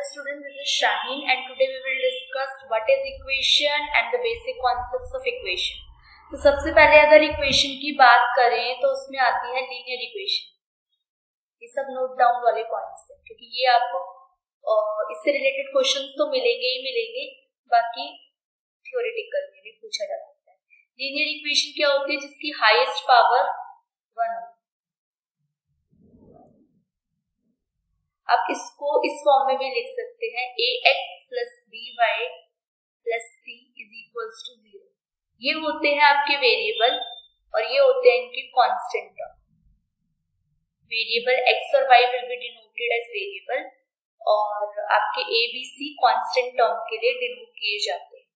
dear students, this is Shaheen and today we will discuss what is equation and the basic concepts of equation. तो सबसे पहले अगर equation की बात करें तो उसमें आती है लीनियर इक्वेशन. ये सब नोट डाउन वाले पॉइंट्स हैं क्योंकि ये आपको इससे रिलेटेड क्वेश्चंस तो मिलेंगे ही मिलेंगे, बाकी थ्योरेटिकल में भी पूछा जा सकता है. लीनियर इक्वेशन क्या होती है? जिसकी हाईएस्ट पावर 1 हो. अब इसको इस फॉर्म में भी लिख सकते हैं ax plus by plus c is equals to 0. ये होते हैं आपके वेरिएबल और ये होते हैं इनके कांस्टेंट टर्म. वेरिएबल x और y will be denoted as variable और आपके a b c constant term के लिए डिनोट किए जाते हैं.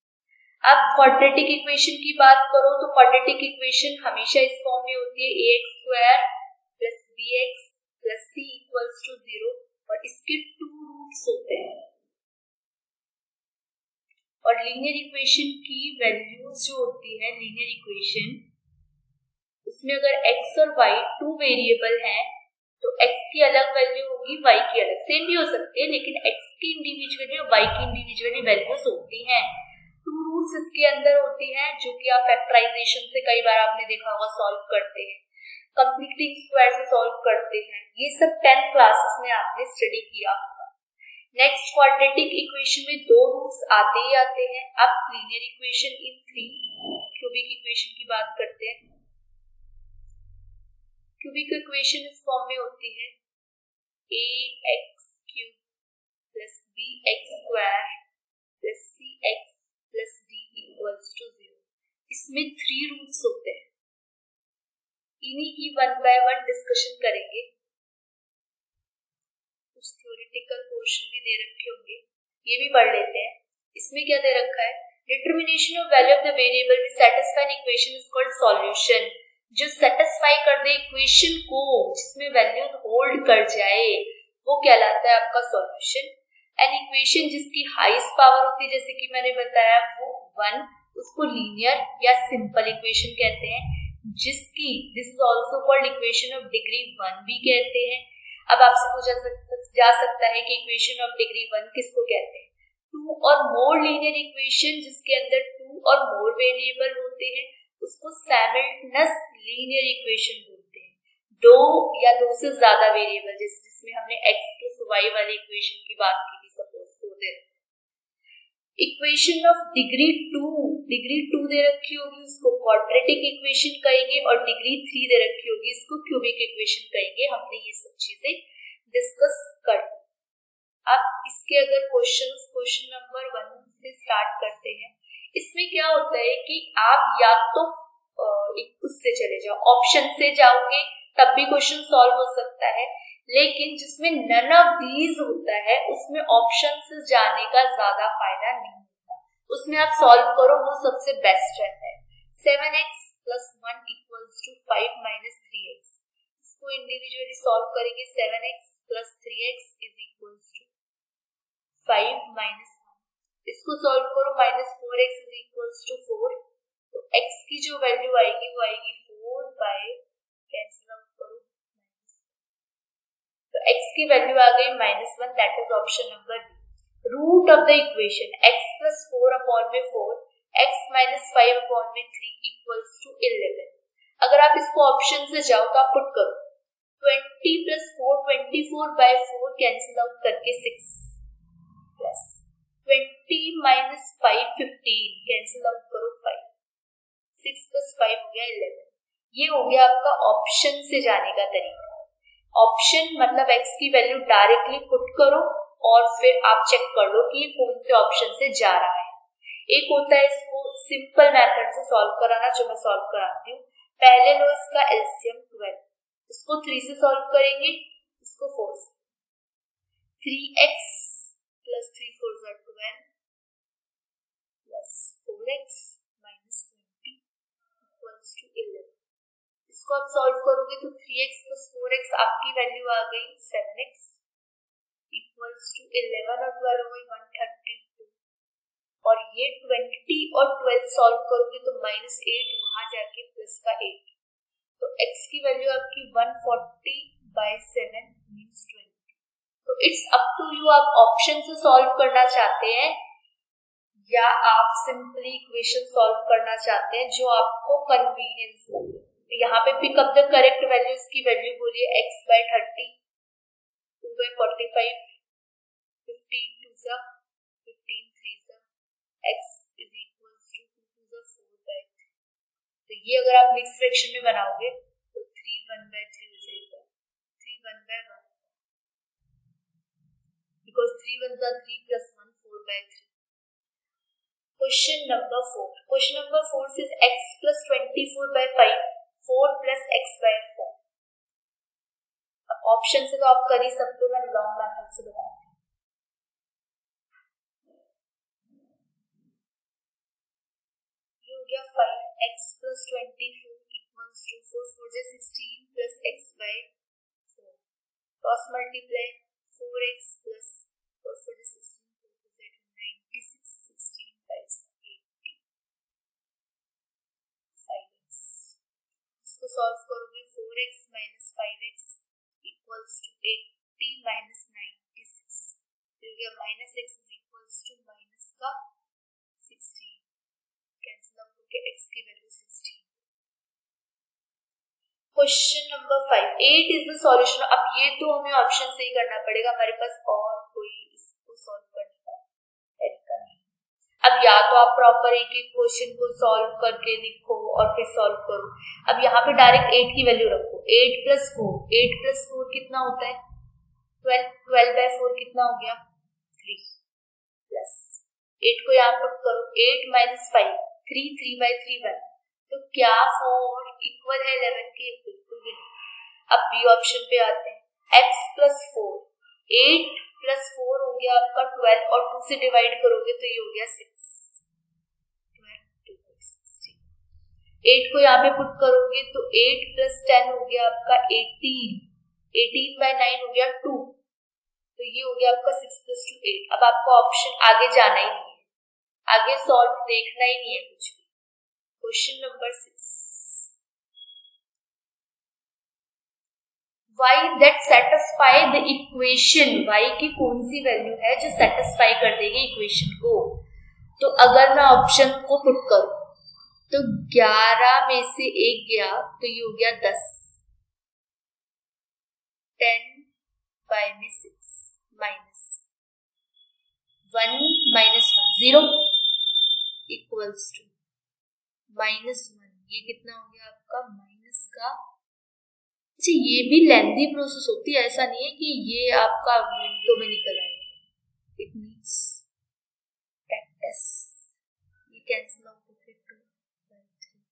अब क्वाड्रेटिक इक्वेशन की बात करो तो क्वाड्रेटिक इक्वेशन हमेशा इस फॉर्म में होती है ax square plus bx plus c equals to 0 और इसके 2 रूट्स होते हैं. और लीनियर इक्वेशन की वैल्यूज जो होती है लीनियर इक्वेशन, उसमें अगर x और y 2 वेरिएबल हैं तो x की अलग वैल्यू होगी, y की अलग. सेम भी हो सकती है लेकिन x की इंडिविजुअली और y की इंडिविजुअली वैल्यूज होती हैं. 2 रूट्स इसके अंदर होती हैं जो कि आप फैक्टराइजेशन से कई बार आपने देखा होगा सॉल्व करते हैं, कंप्लीटिंग स्क्वायर से सॉल्व करते हैं. ये सब 10th क्लासेस में आपने स्टडी किया होगा. नेक्स्ट क्वाड्रेटिक इक्वेशन में 2 रूट्स आते ही आते हैं. अब linear equation in 3 cubic equation की बात करते हैं. क्यूबिक इक्वेशन इस फॉर्म में होती है ax cube plus bx square plus cx plus d equals to 0. इसमें 3 रूट्स होते हैं. इन्हीं की 1 बाय 1 डिस्कशन करेंगे. कुछ थ्योरेटिकल पोर्शन भी दे रखे होंगे, ये भी पढ़ लेते हैं. इसमें क्या दे रखा है? Determination of value of the variable which satisfy equation is called solution. जो सेटिस्फाई कर दे इक्वेशन को, जिसमें वैल्यू होल्ड कर जाए, वो कहलाता है आपका सॉल्यूशन. एन इक्वेशन जिसकी हाईएस्ट पावर होती है, जैसे कि मैंने बताया वो 1, उसको लीनियर या सिंपल इक्वेशन कहते हैं. जिसकी this is also called equation of degree 1 भी कहते हैं. अब आपसे पूछा जा सकता है कि इक्वेशन ऑफ डिग्री 1 किसको कहते हैं? 2 और मोर लीनियर इक्वेशन जिसके अंदर 2 और मोर वेरिएबल होते हैं उसको सिमल्टेनियस लीनियर इक्वेशन बोलते हैं. 2 या 2 से ज्यादा वेरिएबल जिसमें हमने x प्लस y वाली इक्वेशन की बात की थी, सपोज तो दे. इक्वेशन ऑफ डिग्री 2 दे रखी होगी, उसको क्वाड्रेटिक इक्वेशन कहेंगे और डिग्री 3 दे रखी होगी, इसको क्यूबिक इक्वेशन कहेंगे. हमने ये सब चीजें डिस्कस कर ली. अब इसके अगर क्वेश्चन नंबर 1 से स्टार्ट करते हैं. इसमें क्या होता है कि आप या तो उससे चले जाओ, ऑप्शन से जाओगे तब भी क्वेश्चन सॉल्व हो सकता है, लेकिन जिसमें नन ऑफ दीज होता है उसमें ऑप्शन से जाने का ज्यादा फायदा नहीं होता. उसमें आप सॉल्व करो, वो सबसे बेस्ट रहता है. 7x plus 1 equals to 5 minus 3x. इसको इंडिविजुअली सॉल्व करेंगे. 7x plus 3x is equals to 5 minus 1. इसको सॉल्व करो. Minus 4x is equals to 4. तो x की जो वैल्यू आएगी वो आएगी 4 बाय, कैंसिल आउट करो, तो x की वैल्यू आ गई -1. That is option number D. Root of the equation x plus 4 upon में 4, x माइनस 5 अपॉन में 3 इक्वल्स टू 11. अगर आप इसको ऑप्शन से जाओ तो आप पुट करो 20 प्लस 4, 24 बाय 4 कैंसिल आउट करके 6 प्लस 20 माइनस 5 15 कैंसिल आउट करो 5. 6 प्लस 5 हो गया 11. ये हो गया आपका ऑप्शन से जाने का तरीका. ऑप्शन मतलब x की वैल्यू डायरेक्टली पुट करो और फिर आप चेक कर लो कि ये कौन से ऑप्शन से जा रहा है. एक होता है इसको सिंपल मेथड से सॉल्व कराना, जो मैं सॉल्व कराती हूँ. पहले लो इसका एलसीएम 12, इसको 3 से सॉल्व करेंगे, इसको 4 से. 3x plus 3 4 12 plus 4x minus 20 equals to 11. इसको आप सॉल्व करोगे तो 3x प्लस 4x आपकी वैल्यू आ गई 7x इक्वल्स टू 11 और 12 हो गई 132. और ये 20 और 12 सॉल्व करोगे तो -8 वहां जाके प्लस का 8. तो x की वैल्यू आपकी 140 बाय 7 मींस 20. तो इट्स अप टू यू, आप ऑप्शन से सॉल्व करना चाहते हैं या आप सिंपली इक्वेशन सॉल्व करना चाहते हैं जो आपको कन्वीनियंस लगे। तो यहाँ पे pick up the correct value, इसकी वैल्यू बोलिए x/30, 2/45, 15 2 15 3 x is equals to 2 4/3। तो ये अगर आप मिक्स फ्रैक्शन में बनाओगे तो 3 1/3 हो जाएगा, 3 1/1, because 3 1s are 3 plus 1 4/3। Question number 4. Question number 4 says x plus 24/5, 4 plus x/4। अब ऑप्शन से तो आप कर ही सकते हो, मैं लॉन्ग मेथड से बताऊंगी। ये हो गया 5x plus 24 equals to 4 4 is 16 plus x/4। Cross multiply 4x plus 4 4 is 16, 4 is 96, 16 5 80, 5x। इसको सॉल्व करोगे 4x minus 5x equals to 80 minus 96। तो ये minus x is equals to minus का 16, कैंसिल आउट होके x की value 16। Question number 5, 8 is the solution. अब ये तो हमें ऑप्शन से ही करना पड़ेगा, हमारे पास और कोई इसको सॉल्व करने का तरीका नहीं। अब या तो आप प्रॉपर एक एक क्वेश्चन को सॉल्व करके लिखो और फिर सॉल्व करो। अब यहाँ पे डायरेक्ट 8 की वैल्यू रखो, 8 plus 4, 8 plus 4 कितना होता है 12, 12/4 कितना हो गया 3, प्लस 8 को यहाँ पर करो, 8 minus 5 3, 3/3 1। तो क्या 4 इक्वल है 11 के? बिल्कुल भी नहीं। अब बी ऑप्शन पे आते हैं, x plus 4, 8 plus 4 हो गया आपका 12 और 2 से डिवाइड करोगे तो ये हो गया 6, 16। 8 को यहाँ पे पुट करोगे तो 8 plus 10 हो गया आपका 18, 18/9 हो गया 2, तो ये हो गया आपका 6 plus 2 8। अब आपको ऑप्शन आगे जाना ही नहीं है, आगे सॉल्व देखना ही नहीं है कुछ भी। Question number 6, y that satisfy the equation, y की कौन सी वैल्यू है जो सेटिस्फाई कर देगी इक्वेशन को? तो अगर मैं ऑप्शन को पुट करूं तो 11 में से 1 गया तो ये हो गया 10, 10 5 में 6 माइनस 1 minus 1 0 इक्वल्स टू -1, ये कितना हो गया आपका माइनस का। अच्छा, ये भी लेंथी प्रोसेस होती है, ऐसा नहीं है कि ये आपका मिनटों में निकल आएगा, इट नीड्स प्रैक्टिस। ये कैंसिल आउट होके 2/3,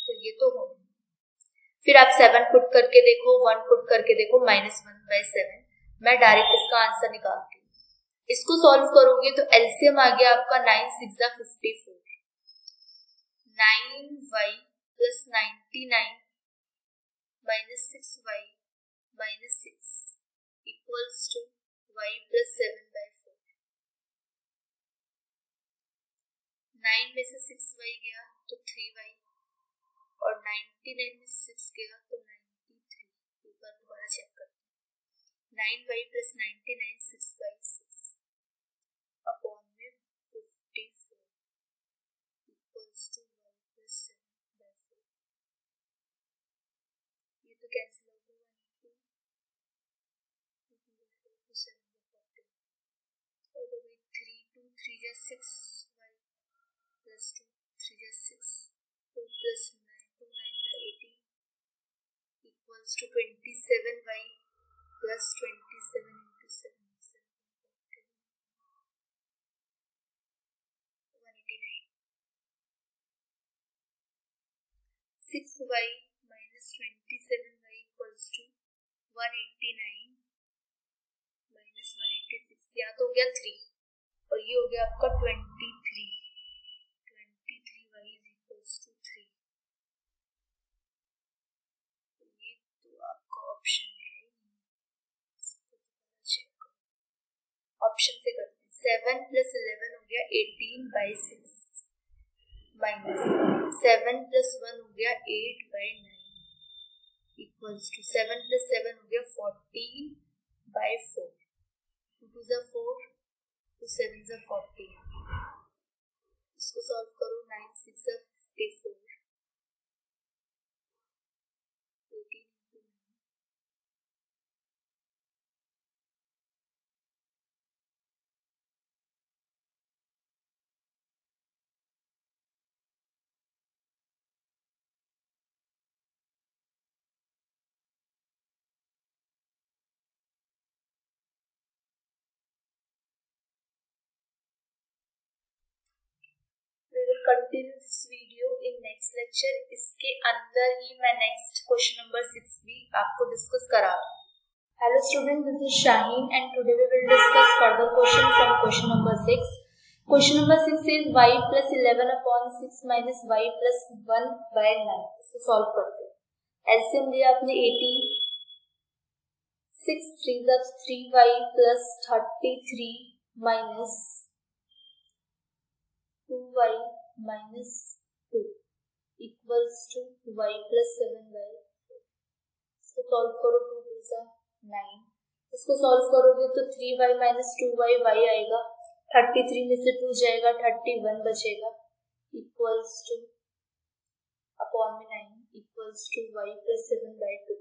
तो ये तो हो। फिर आप 7 पुट करके देखो, 1 पुट करके देखो, -1/7। मैं डायरेक्ट इसका आंसर निकालती हूँ। इसको सॉल्व करोगे तो एलसीएम आ गया आपका 9 6 54, 9y plus 99 minus 6y minus 6 equals to y plus 7/4। 9 में से 6y गया तो 3y और 99 में से 6 गया तो 93। एक बार दोबारा चेक करते हैं, 9y plus 99 6y 6 अपॉन में 54 इक्वल्स टू y plus 7/4। ये तो कैंसिल हो गया, 1 2 7/14 और 3 2 3 जा 6y plus 2 3 जा 6 2 plus 9 2 9 जा 18 equals to 27y plus 27 into 7 6y minus 27y equals to 189 minus 186, या तो हो गया 3 और ये हो गया आपका 23, 23y is equals to 3। तो ये तो आपका ऑप्शन है ही नहीं, चेक करो। ऑप्शन से करते हैं, 7 plus 11 हो गया 18/6 माइनस 7 plus 1 हो गया 8/9 इक्वल्स टू 7 + 7 हो गया 14/4. 2 2 ज़ा 4, 2 7 ज़ा 14. इसको सॉल्व करो. 9 6 ज़ा 54. 18 into 9. We will continue this video in next lecture. इसके अंदर ही मैं next question number 6 भी आपको discuss करा रहा हूँ. Hello student, this is Shaheen and today we will discuss further question from question number 6. Question number 6 is y plus 11/6 minus y plus 1/9. इसको solve करते हैं. LCM लिया आपने 18. 6 3 ज़ा 3y plus 33 minus 2y minus 2 equals to y plus 7/4. इसको solve करो. 2 2 ज़ा 9. इसको सॉल्व करोगे तो 3y minus 2y y आएगा. 33 में से 2 जाएगा, 31 बचेगा. इक्वल्स टू अपॉन में 9 equals to y plus 7/2.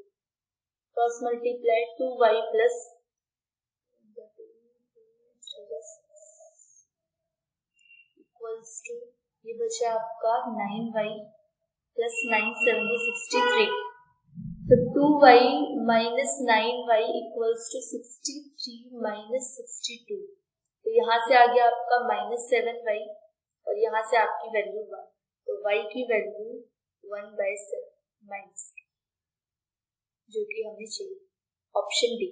Cross multiply 2y plus equals to ये बचा आपका 9y plus 9 7 63. तो 2y minus 9y equals to 63 minus 62. तो यहाँ से आ गया आपका -7y और यहाँ से आपकी वैल्यू 1. तो y की वैल्यू 1/7 माइनस, जो कि हमें चाहिए. Option D.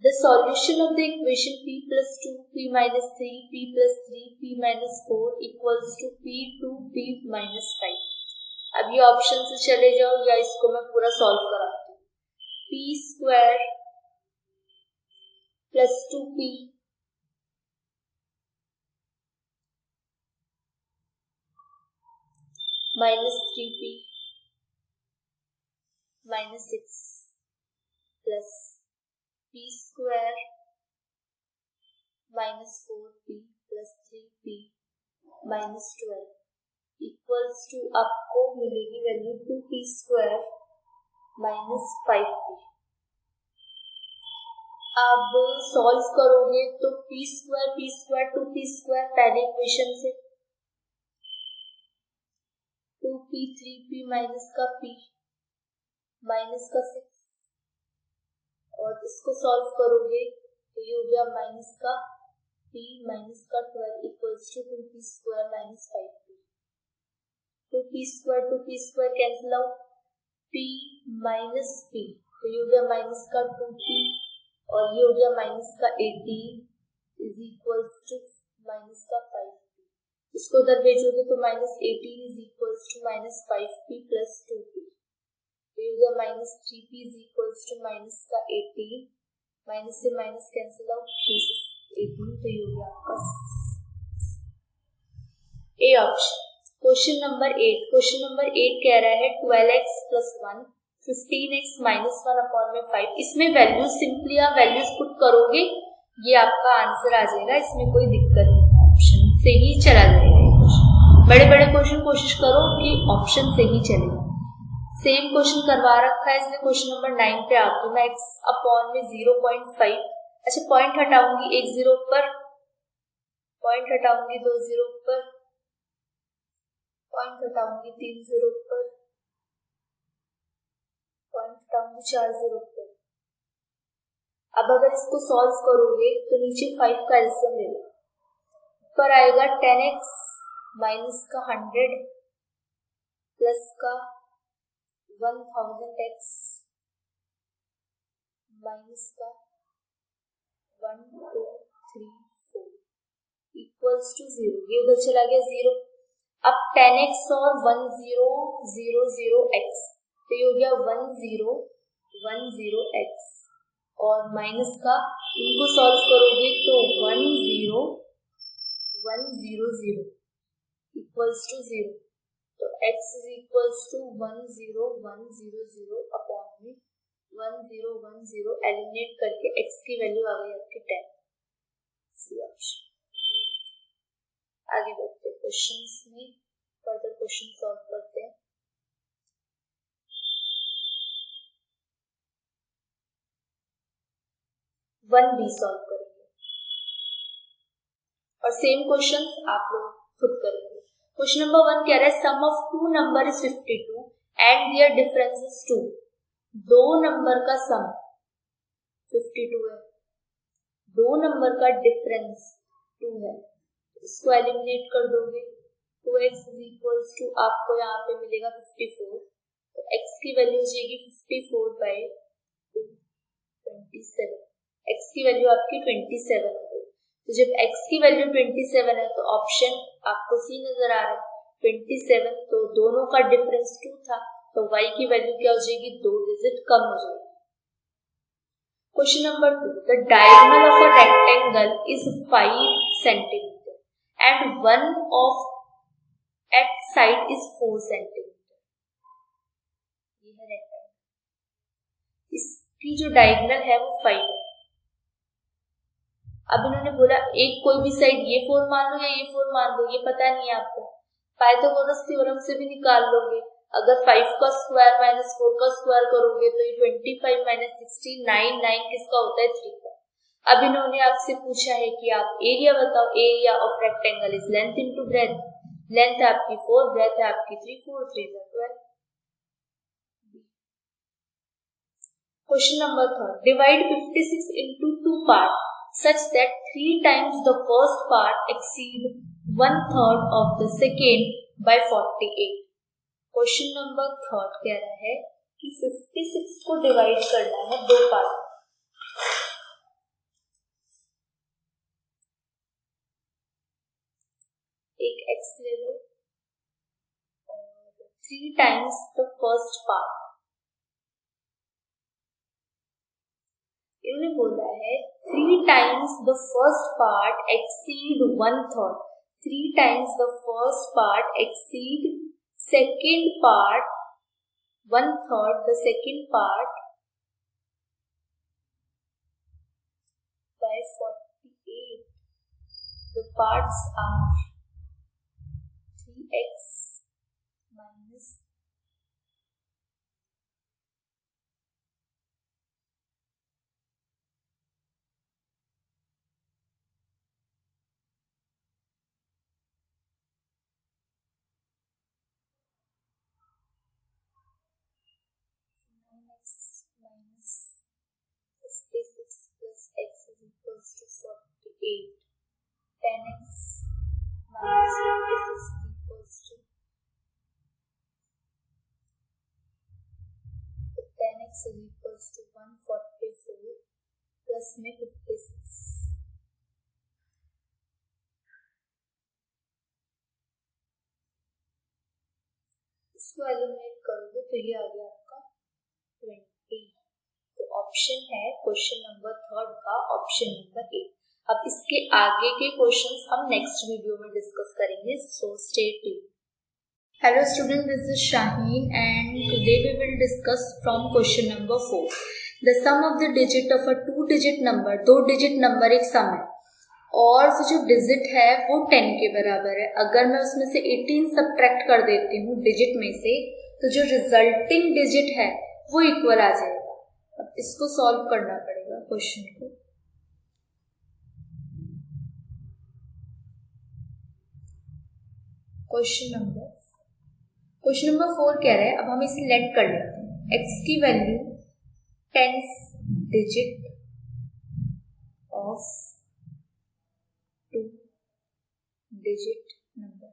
The solution of the equation p plus 2, p minus 3, p plus 3, p minus 4 equals to p 2, p minus 5. अब ये ऑप्शन से चले जाओ या इसको मैं पूरा सॉल्व कराती हूँ. p square plus 2p minus 3p minus 6 plus p square minus 4p plus 3p minus 12 equals to आपको मिलेगी value 2p square minus 5p. अब सॉल्व करोगे तो p स्क्वायर 2p स्क्वायर पहले इक्वेशन से 2p 3p माइनस का p minus का 6 और इसको सॉल्व करोगे तो ये हो गया माइनस का p माइनस का 12 equals to 2p square minus 5p. 2p square cancel out. p minus p तो ये हो गया माइनस का 2p और ये हो गया माइनस का 18 इज इक्वल्स टू माइनस का 5p. इसको उधर भेजोगे तो minus 18 is equals to minus 5p plus 2p. तो ये हो गया minus 3p is equals to minus का 18. माइनस से माइनस कैंसिल आउट. 3 से 18 तो ये हो गया आपका A option. Question number 8. Question number 8 कह रहा है 12x plus 1 15x minus 1 upon में 5. इसमें वैल्यू सिंपली आप वैल्यूज पुट करोगे ये आपका आंसर आ जाएगा. इसमें कोई दिक्कत नहीं है, ऑप्शन से ही चला जाएगा. बड़े बड़े क्वेश्चन कोशिश करो कि ऑप्शन से ही चलेगा. सेम क्वेश्चन करवा रखा है इसलिए क्वेश्चन नंबर 9 पे आती हूँ मैं. x अपॉन में 0.5. अच्छा पॉइंट हटाऊंगी 1 0 पर, पॉइंट हटाऊंगी 2 0 पर, पॉइंट हटाऊंगी 3 0 पर, पॉइंट हटाऊंगी 4 0 पर. अब अगर इसको सॉल्व करोगे तो नीचे 5 का एलसीएम ले लो. ऊपर आएगा 10x माइनस का 100 प्लस का 1000x माइनस का 1 2 3 4 इक्वल्स टू 0. ये उधर चला गया 0. अब 10x और 1 0 0 0 x तो ये हो गया 1 0 1 0 x और माइनस का इनको सॉल्व करोगे तो 1 0 1 0 0 इक्वल्स टू 0. तो x is equals to 1 0 1 0 0 upon 1 0 1 0 eliminate करके x की वैल्यू आ गई आपकी 10, सी ऑप्शन। आगे बढ़ते हैं क्वेश्चंस में, फर्दर क्वेश्चन सॉल्व करते हैं। 1b सॉल्व करेंगे और सेम क्वेश्चंस आप लोग खुद करेंगे। क्वेश्चन नंबर 1 कह रहा है sum of two number is 52 and their difference is 2। दो नंबर का सम 52 है, दो नंबर का डिफरेंस 2 है, इसको एलिमिनेट कर दोगे 2x इज इक्वल्स टू आपको यहाँ पे मिलेगा 54, तो x की वैल्यू हो जाएगी 54/2 27, x की वैल्यू आपकी 27 हो गई। तो जब x की वैल्यू 27 है तो ऑप्शन आपको सी नजर आ रहा है 27, तो दोनों का डिफरेंस 2 था, तो y की वैल्यू क्या हो जाएगी, 2 डिजिट कम हो जाएगी। Question number 2, the diagonal of a rectangle is 5 centimetre and one of its side is 4 centimetre. ये है रेक्टेंगल, इसकी जो डायगोनल है वो 5 है। अब इन्होंने बोला एक कोई भी साइड ये 4 मान लो या ये 4 मान लो, ये पता नहीं है आपको, पाइथागोरस थ्योरम से भी निकाल लोगे। अगर 5 का स्क्वायर माइनस 4 का स्क्वायर करोगे तो ये 25 माइनस 16 9 किसका होता है, 3 का। अब इन्होंने आपसे पूछा है कि आप एरिया बताओ, area of rectangle is length into breath, length है आपकी 4, ब्रेथ है आपकी 3, 4 3 12। Question number 3, divide 56 into 2 part such that 3 times the first part exceed 1/3 of the second by 48। Question number 3 कह रहा है कि 56 को डिवाइड करना है 2 पार्ट, एक x ले लो और 3 times the first part। इन्होंने बोला है 3 times the first part exceed 1/3, 3 times the first part exceed second part 1/3, the second part by 48। The parts are 3x minus minus 56 plus x is equals to 48, 10x minus 56 equals to 10x is equals to 144 plus में 56, इसको eliminate करोगे तो ये आ गया आपका 20। तो option है question number 3 का ऑप्शन नंबर 8। अब इसके आगे के क्वेश्चंस हम नेक्स्ट वीडियो में डिस्कस करेंगे, so stay tuned. Hello student, this is Shaheen and today we will discuss from question number 4। The sum of the digit of a 2 digit number, 2 digit number एक sum है और जो digit है वो 10 के बराबर है। अगर मैं उसमें से 18 सब्ट्रैक्ट कर देती हूँ डिजिट में से, तो जो रिजल्टिंग डिजिट है वो इक्वल आ जाएगा। अब इसको सॉल्व करना पड़ेगा क्वेश्चन को। क्वेश्चन नंबर 4 कह रहे हैं, अब हम इसे लेट कर लेते हैं। x की value 10th digit of 2 digit number,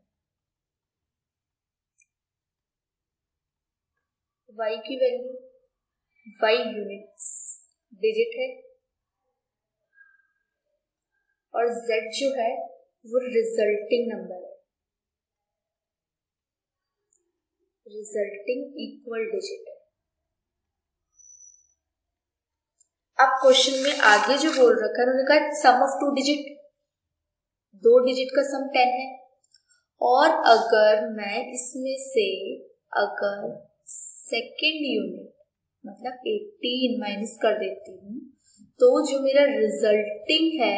y की वैल्यू 5 यूनिट्स डिजिट है और z जो है वो रिजल्टिंग नंबर है, रिजल्टिंग इक्वल डिजिट है। अब क्वेश्चन में आगे जो बोल रखा है उन्होंने कहा सम ऑफ 2 डिजिट, 2 डिजिट का सम 10 है और अगर मैं इसमें से अगर सेकेंड यूनिट मतलब 18 माइनस कर देती हूँ तो जो मेरा रिजल्टिंग है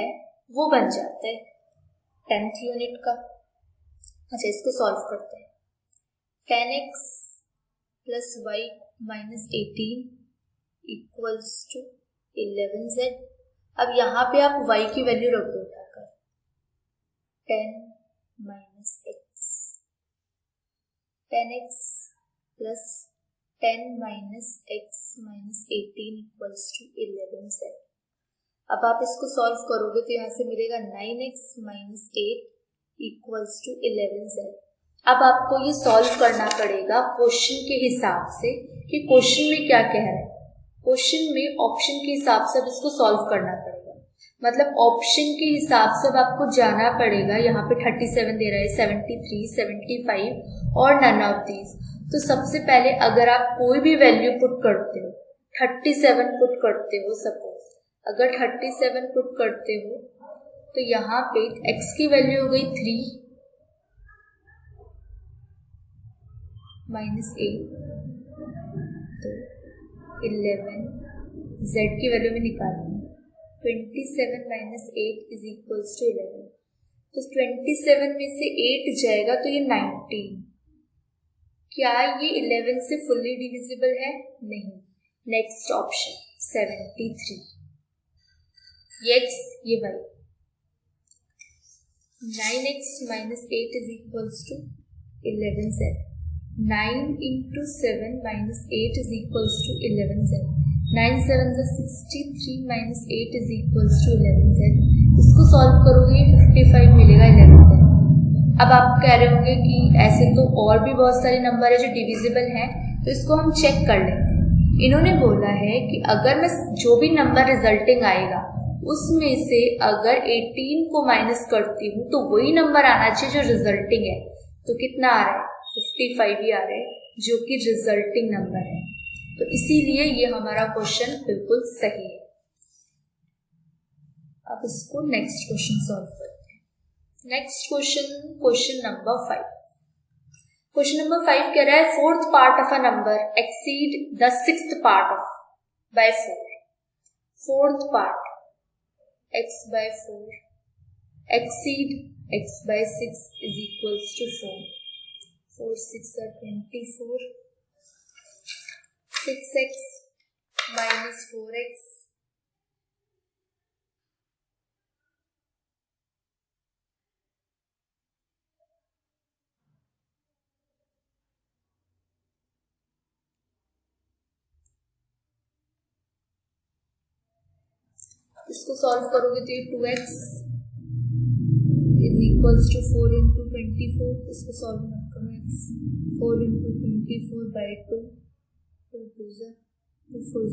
वो बन जाता है 10th यूनिट का। अच्छा, इसको सॉल्व करते हैं। 10x plus y minus 18 equals to 11z। अब यहाँ पे आप y की वैल्यू रख दो उठाकर, 10 minus x, 10x plus 10 minus x minus 18 equals to 11z। अब आप इसको सॉल्व करोगे तो यहाँ से मिलेगा 9x minus 8 equals to 11z। अब आपको ये सॉल्व करना पड़ेगा क्वेश्चन के हिसाब से कि क्वेश्चन में क्या कह रहा है। क्वेश्चन में ऑप्शन के हिसाब से अब इसको सॉल्व करना पड़ेगा। मतलब ऑप्शन के हिसाब से अब आपको जाना पड़ेगा। यहाँ पे 37 दे रहा है, 73, 75 और नन ऑफ दीज। तो सबसे पहले अगर आप कोई भी वैल्यू पुट करते हो, 37 पुट करते हो, सपोज अगर 37 पुट करते हो तो यहाँ पे x की वैल्यू हो गई 3 माइनस 8 तो 11, z की वैल्यू में निकालनी 27 माइनस 8 इज इक्वल्स टू 11। तो 27 में से 8 जाएगा तो ये 19। क्या ये 11 से फुल्ली डिविजिबल है? नहीं। नेक्स्ट ऑप्शन 73, ये x ये y। 9x minus 8 is equals to 11z। 9 into 7 minus 8 is equals to 11z। 9 7 is 63 minus 8 is equals to 11z। इसको सॉल्व करोगे 55 मिलेगा 11z। अब आप कह रहे होंगे कि ऐसे तो और भी बहुत सारे नंबर है जो डिविजिबल हैं, तो इसको हम चेक कर लेते हैं। इन्होंने बोला है कि अगर मैं जो भी नंबर रिजल्टिंग आएगा उसमें से अगर 18 को माइनस करती हूँ तो वही नंबर आना चाहिए जो रिजल्टिंग है। तो कितना आ रहा है? 55 ही आ रहा है जो कि रिजल्टिंग नंबर है। तो इसीलिए ये हमारा क्वेश्चन बिल्कुल सही है। अब इसको नेक्स्ट क्वेश्चन सॉल्व करते हैं। Next question number 5। Question number 5 कह रहा है fourth part of a number exceed the sixth part of by 4। Fourth part x by 4 exceed x by 6 is equals to 4. 4 6 are 24. 6x minus 4x इसको solve करोगे तो ये 2x is equals to 4 into 24। इसको solve मत करो, x 4 into 24 by 2 2 2 4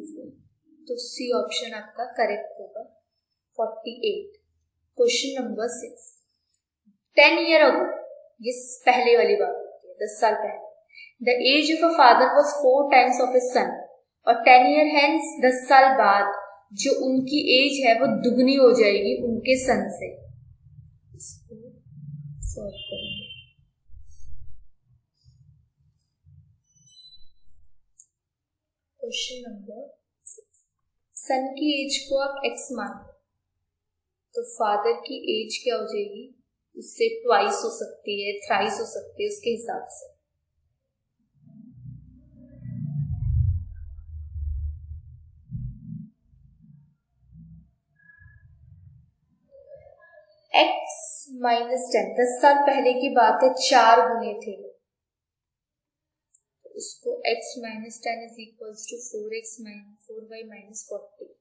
4। तो C option आपका correct होगा 48। Question number 6। 10 ईयर अगो, ये पहले वाली बात होती है, 10 साल पहले, the age of a father was 4 times of a son. और 10 ईयर हैंस, 10 साल बाद जो उनकी एज है वो दुगनी हो जाएगी उनके सन से। इसको सॉल्व करेंगे। Question number 6। सन की एज को आप x मान लो तो फादर की एज क्या हो जाएगी? उससे ट्वाइस हो सकती है, थ्राइस हो सकती है, उसके हिसाब से। x माइनस 10, 10 साल पहले की बात है, 4 गुने थे। तो इसको x minus 10 is equals to 4x minus 4y minus 40।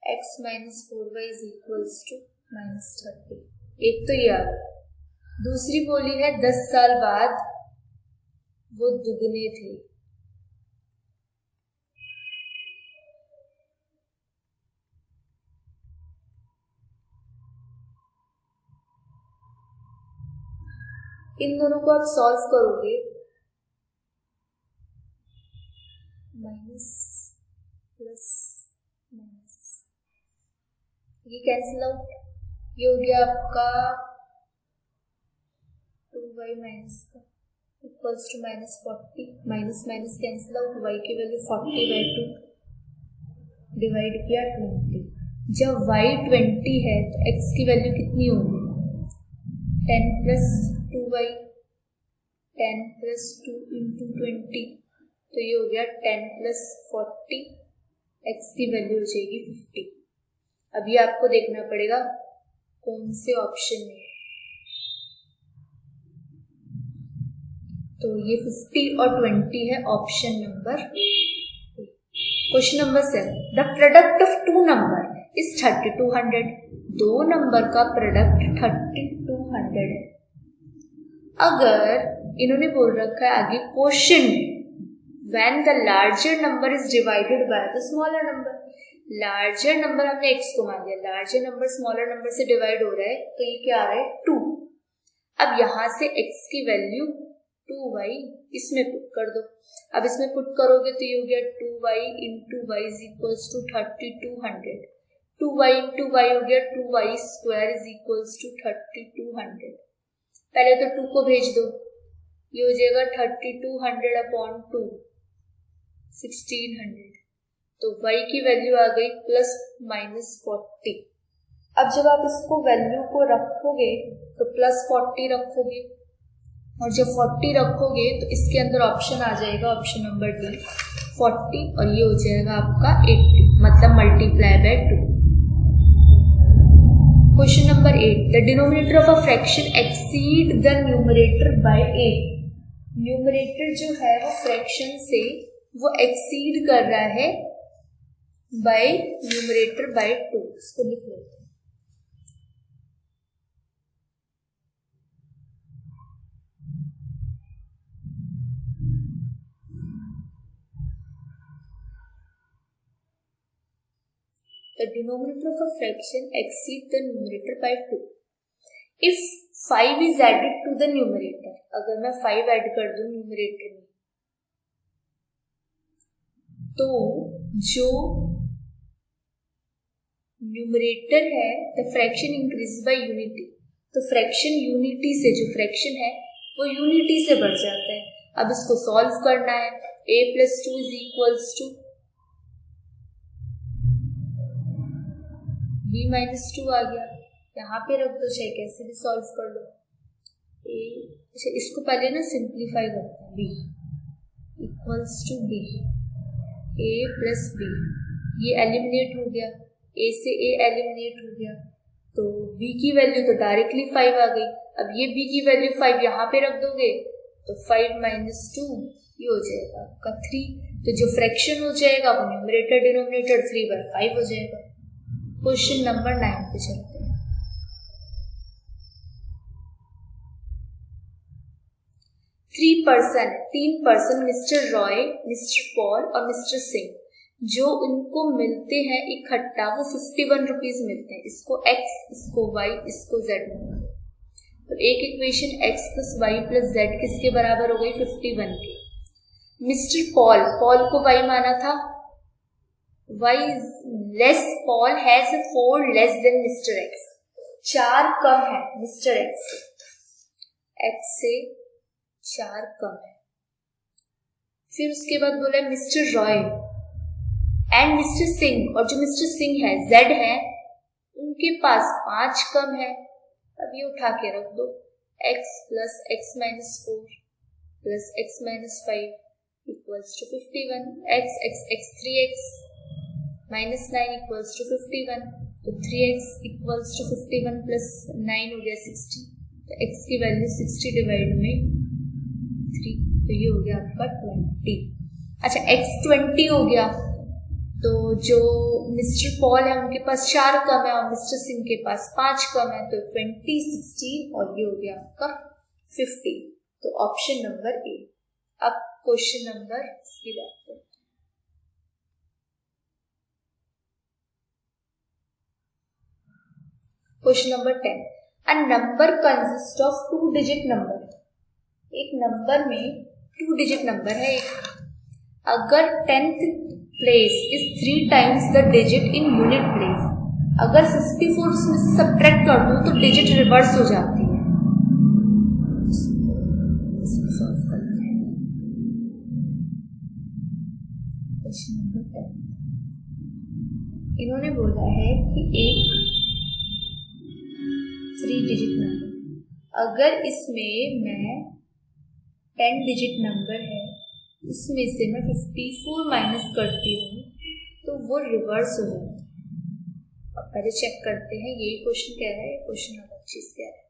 x minus 4y is equals to minus 30। एक तो ये आ गया। दूसरी बोली है 10 साल बाद वो दुगने थे। इन दोनों को आप सॉल्व करोगे, माइनस प्लस माइनस, ये कैंसिल आउट, ये हो गया आपका 2y माइनस का equals to -40, minus minus cancel out, y की वैल्यू 40/2 डिवाइड किया 20। जब y 20 है तो x की वैल्यू कितनी होगी? 10 + 2y, 10 + 2 × 20, तो ये हो गया 10 + 40, x की वैल्यू हो जाएगी 50। अब ये आपको देखना पड़ेगा कौन से ऑप्शन में है। तो ये 50 और 20 है option number. Question number 7, the product of two number is 3200। दो नंबर का प्रोडक्ट 3200 है। अगर इन्होंने बोल रखा है आगे question when the larger number is divided by the smaller number, larger number हमने x को मान लिया, लार्जर नंबर स्मॉलर नंबर से डिवाइड हो रहा है, तो ये क्या आ रहा है 2। अब यहां से x की वैल्यू 2y इसमें पुट कर दो। अब इसमें पुट करोगे तो ये हो गया 2y × y = 3200, 2y × y हो गया 2y² = 3200। पहले तो 2 को भेज दो, ये हो जाएगा 3200/2 1600, तो y की वैल्यू आ गई +/40। अब जब आप इसको वैल्यू को रखोगे तो +40 रखोगे, और जब 40 रखोगे तो इसके अंदर ऑप्शन आ जाएगा ऑप्शन नंबर डी 40, और ये हो जाएगा आपका 80, मतलब ×2। Question number 8, the denominator of a fraction exceed the numerator bye 8। Numerator जो है वो फ्रैक्शन से वो एक्सीड कर रहा है बाय न्यूमरेटर बाय 2। इसको लिख लेते हैं। The denominator of a fraction exceeds the numerator by 2 if 5 is added to the numerator। अगर मैं 5 ऐड कर दूं न्यूमरेटर में तो जो न्यूमरेटर है the fraction increase by unity, तो फ्रैक्शन यूनिटी से, जो फ्रैक्शन है वो यूनिटी से बढ़ जाता है। अब इसको सॉल्व करना है, a + 2 = b - 2 आ गया, यहाँ पे रख दो, चाहे कैसे भी सॉल्व कर लो। अच्छा इसको पहले ना सिंप्लीफाई करते हैं, b = b, a + b, ये एलिमिनेट हो गया, a से a एलिमिनेट हो गया, तो b की वैल्यू तो डायरेक्टली 5 आ गई। अब ये b की वैल्यू 5 यहाँ पे रख दोगे तो 5 - 2 ये हो जाएगा आपका 3, तो जो फ्रैक्शन हो जाएगा वो न्यूमरेटर डिनोमिनेटर 3/5 हो जाएगा। क्वेश्चन नंबर 9 पे चलते हैं। 3 person mister Roy, mister Paul और मिस्टर सिंह, जो उनको मिलते हैं इकट्ठा वो 51 रुपीज मिलते हैं। इसको x, इसको y, इसको z माना। तो एक इक्वेशन x + y + z किसके बराबर हो गई? 51 के। मिस्टर पॉल को y माना था, y less Paul has 4 less than mister x, 4 कम है मिस्टर x से 4 कम है। फिर उसके बाद बोला mister Roy and mister Singh, और जो मिस्टर सिंह है z है उनके पास 5 कम है। अब ये उठा के रख दो, x + x - 4 + x - 5 = 51, x 3x - 9 = 51, तो 3x = 51 + 9 हो गया 60, तो x की वैल्यू 60 डिवाइड में 3, तो ये हो गया आपका 20। अच्छा x 20 हो गया, तो जो मिस्टर पॉल है उनके पास 4 कम है और मिस्टर सिंह के पास 5 कम है, तो 20, 16 और ये हो गया आपका 50, तो ऑप्शन नंबर ए। अब क्वेश्चन नंबर की बात करते हैं। Question number 10, a number consist of 2 digit number. एक नंबर में 2 डिजिट नंबर है एक, अगर 10th place is 3 times the digit in unit place, अगर 54 उसमें से सब्ट्रैक्ट कर दो तो डिजिट रिवर्स हो जाती है। सॉल्व कर नंबर 10। इन्होंने बोला है कि एक 3 डिजिट नंबर, अगर इसमें मैं 10 डिजिट नंबर है इसमें से मैं 54 माइनस करती हूँ तो वो रिवर्स हो जाता है। अब पहले चेक करते हैं यही क्वेश्चन कह रहा है, क्वेश्चन अलग चीज कह रहा है।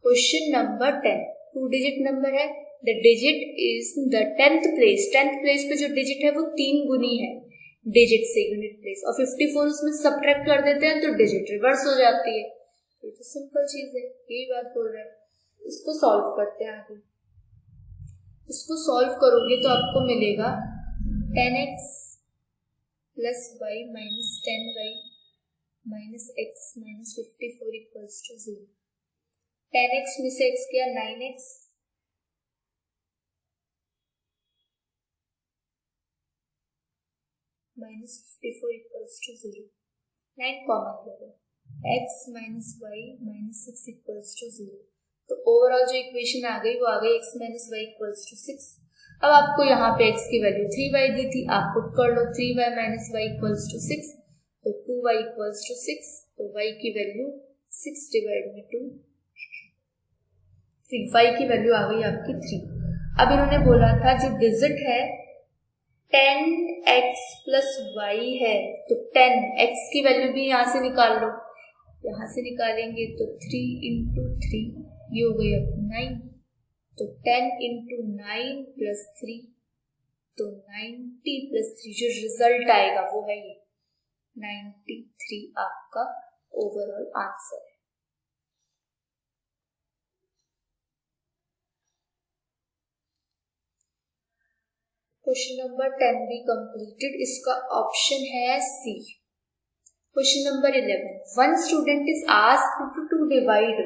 क्वेश्चन नंबर 10, 2 डिजिट नंबर है, the digit is the 10th place. 10th place पे जो डिजिट है वो 3 गुनी है डिजिट से यूनिट प्लेस, और 54 उसमें सब्ट्रैक्ट कर देते हैं तो डिजिट रिवर्स हो जाती है। ये तो सिंपल चीज है, यही बात बोल रहा है। इसको सॉल्व करते हैं आगे। इसको सॉल्व करोगे तो आपको मिलेगा 10x plus y minus 10y minus x minus 54 equals to 0। 10x में से x किया 9x minus 54 equals to 0। 9 common ले लो, x minus y minus 6 equals to 0। तो ओवरऑल जो इक्वेशन आ गई वो आ गई x minus y equals to 6। अब आपको यहाँ पे x की वैल्यू 3y दी थी, आप पुट कर लो 3y minus y equals to 6, तो 2y इक्वल्स टू 6, तो y की वैल्यू 6 डिवाइड में 2, 3, y की वैल्यू आ गई आपकी 3। अब इन्होंने बोला था जो डिजिट है 10x प्लस y है, तो 10x की वैल्यू भी यहाँ से निकाल लो। यहाँ से निकालेंगे तो 3 इंटू 3, ये हो गई अब 9, तो 10 इंटू 9 प्लस 3, तो 90 प्लस 3 जो रिजल्ट आएगा वो है ये 93 आपका ओवरऑल आंसर है। क्वेश्चन नंबर 10 भी कंप्लीटेड, इसका ऑप्शन है C. Question number 11, one student is asked to divide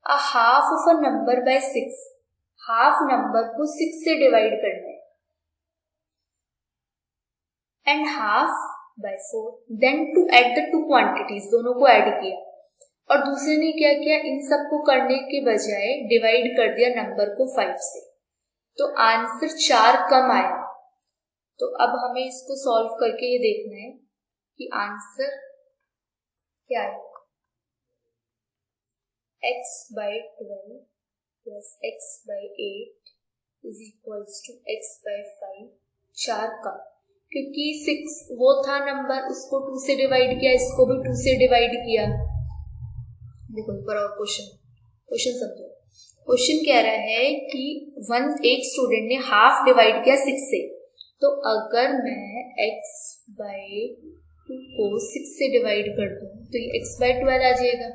a half of a number by 6, half number को 6 से डिवाइड करना है, and half by 4, then to add the two quantities, दोनों को add किया, और दूसरे ने क्या किया, इन सब को करने के बजाय डिवाइड कर दिया नंबर को 5 से, तो आंसर 4 कम आया। तो अब हमें इसको सॉल्व करके ये देखना है कि आंसर क्या है। x by 12 plus x by 8 is equals to x by 5, 4 कम, क्योंकि 6 वो था नंबर, उसको 2 से डिवाइड किया, इसको भी 2 से डिवाइड किया। देखो ऊपर और क्वेश्चन समझो। क्वेश्चन कह रहा है कि एक स्टूडेंट ने हाफ डिवाइड किया 6 से, तो अगर मैं x by 2 को 6 से डिवाइड कर दूं तो ये x by 12 आ जाएगा,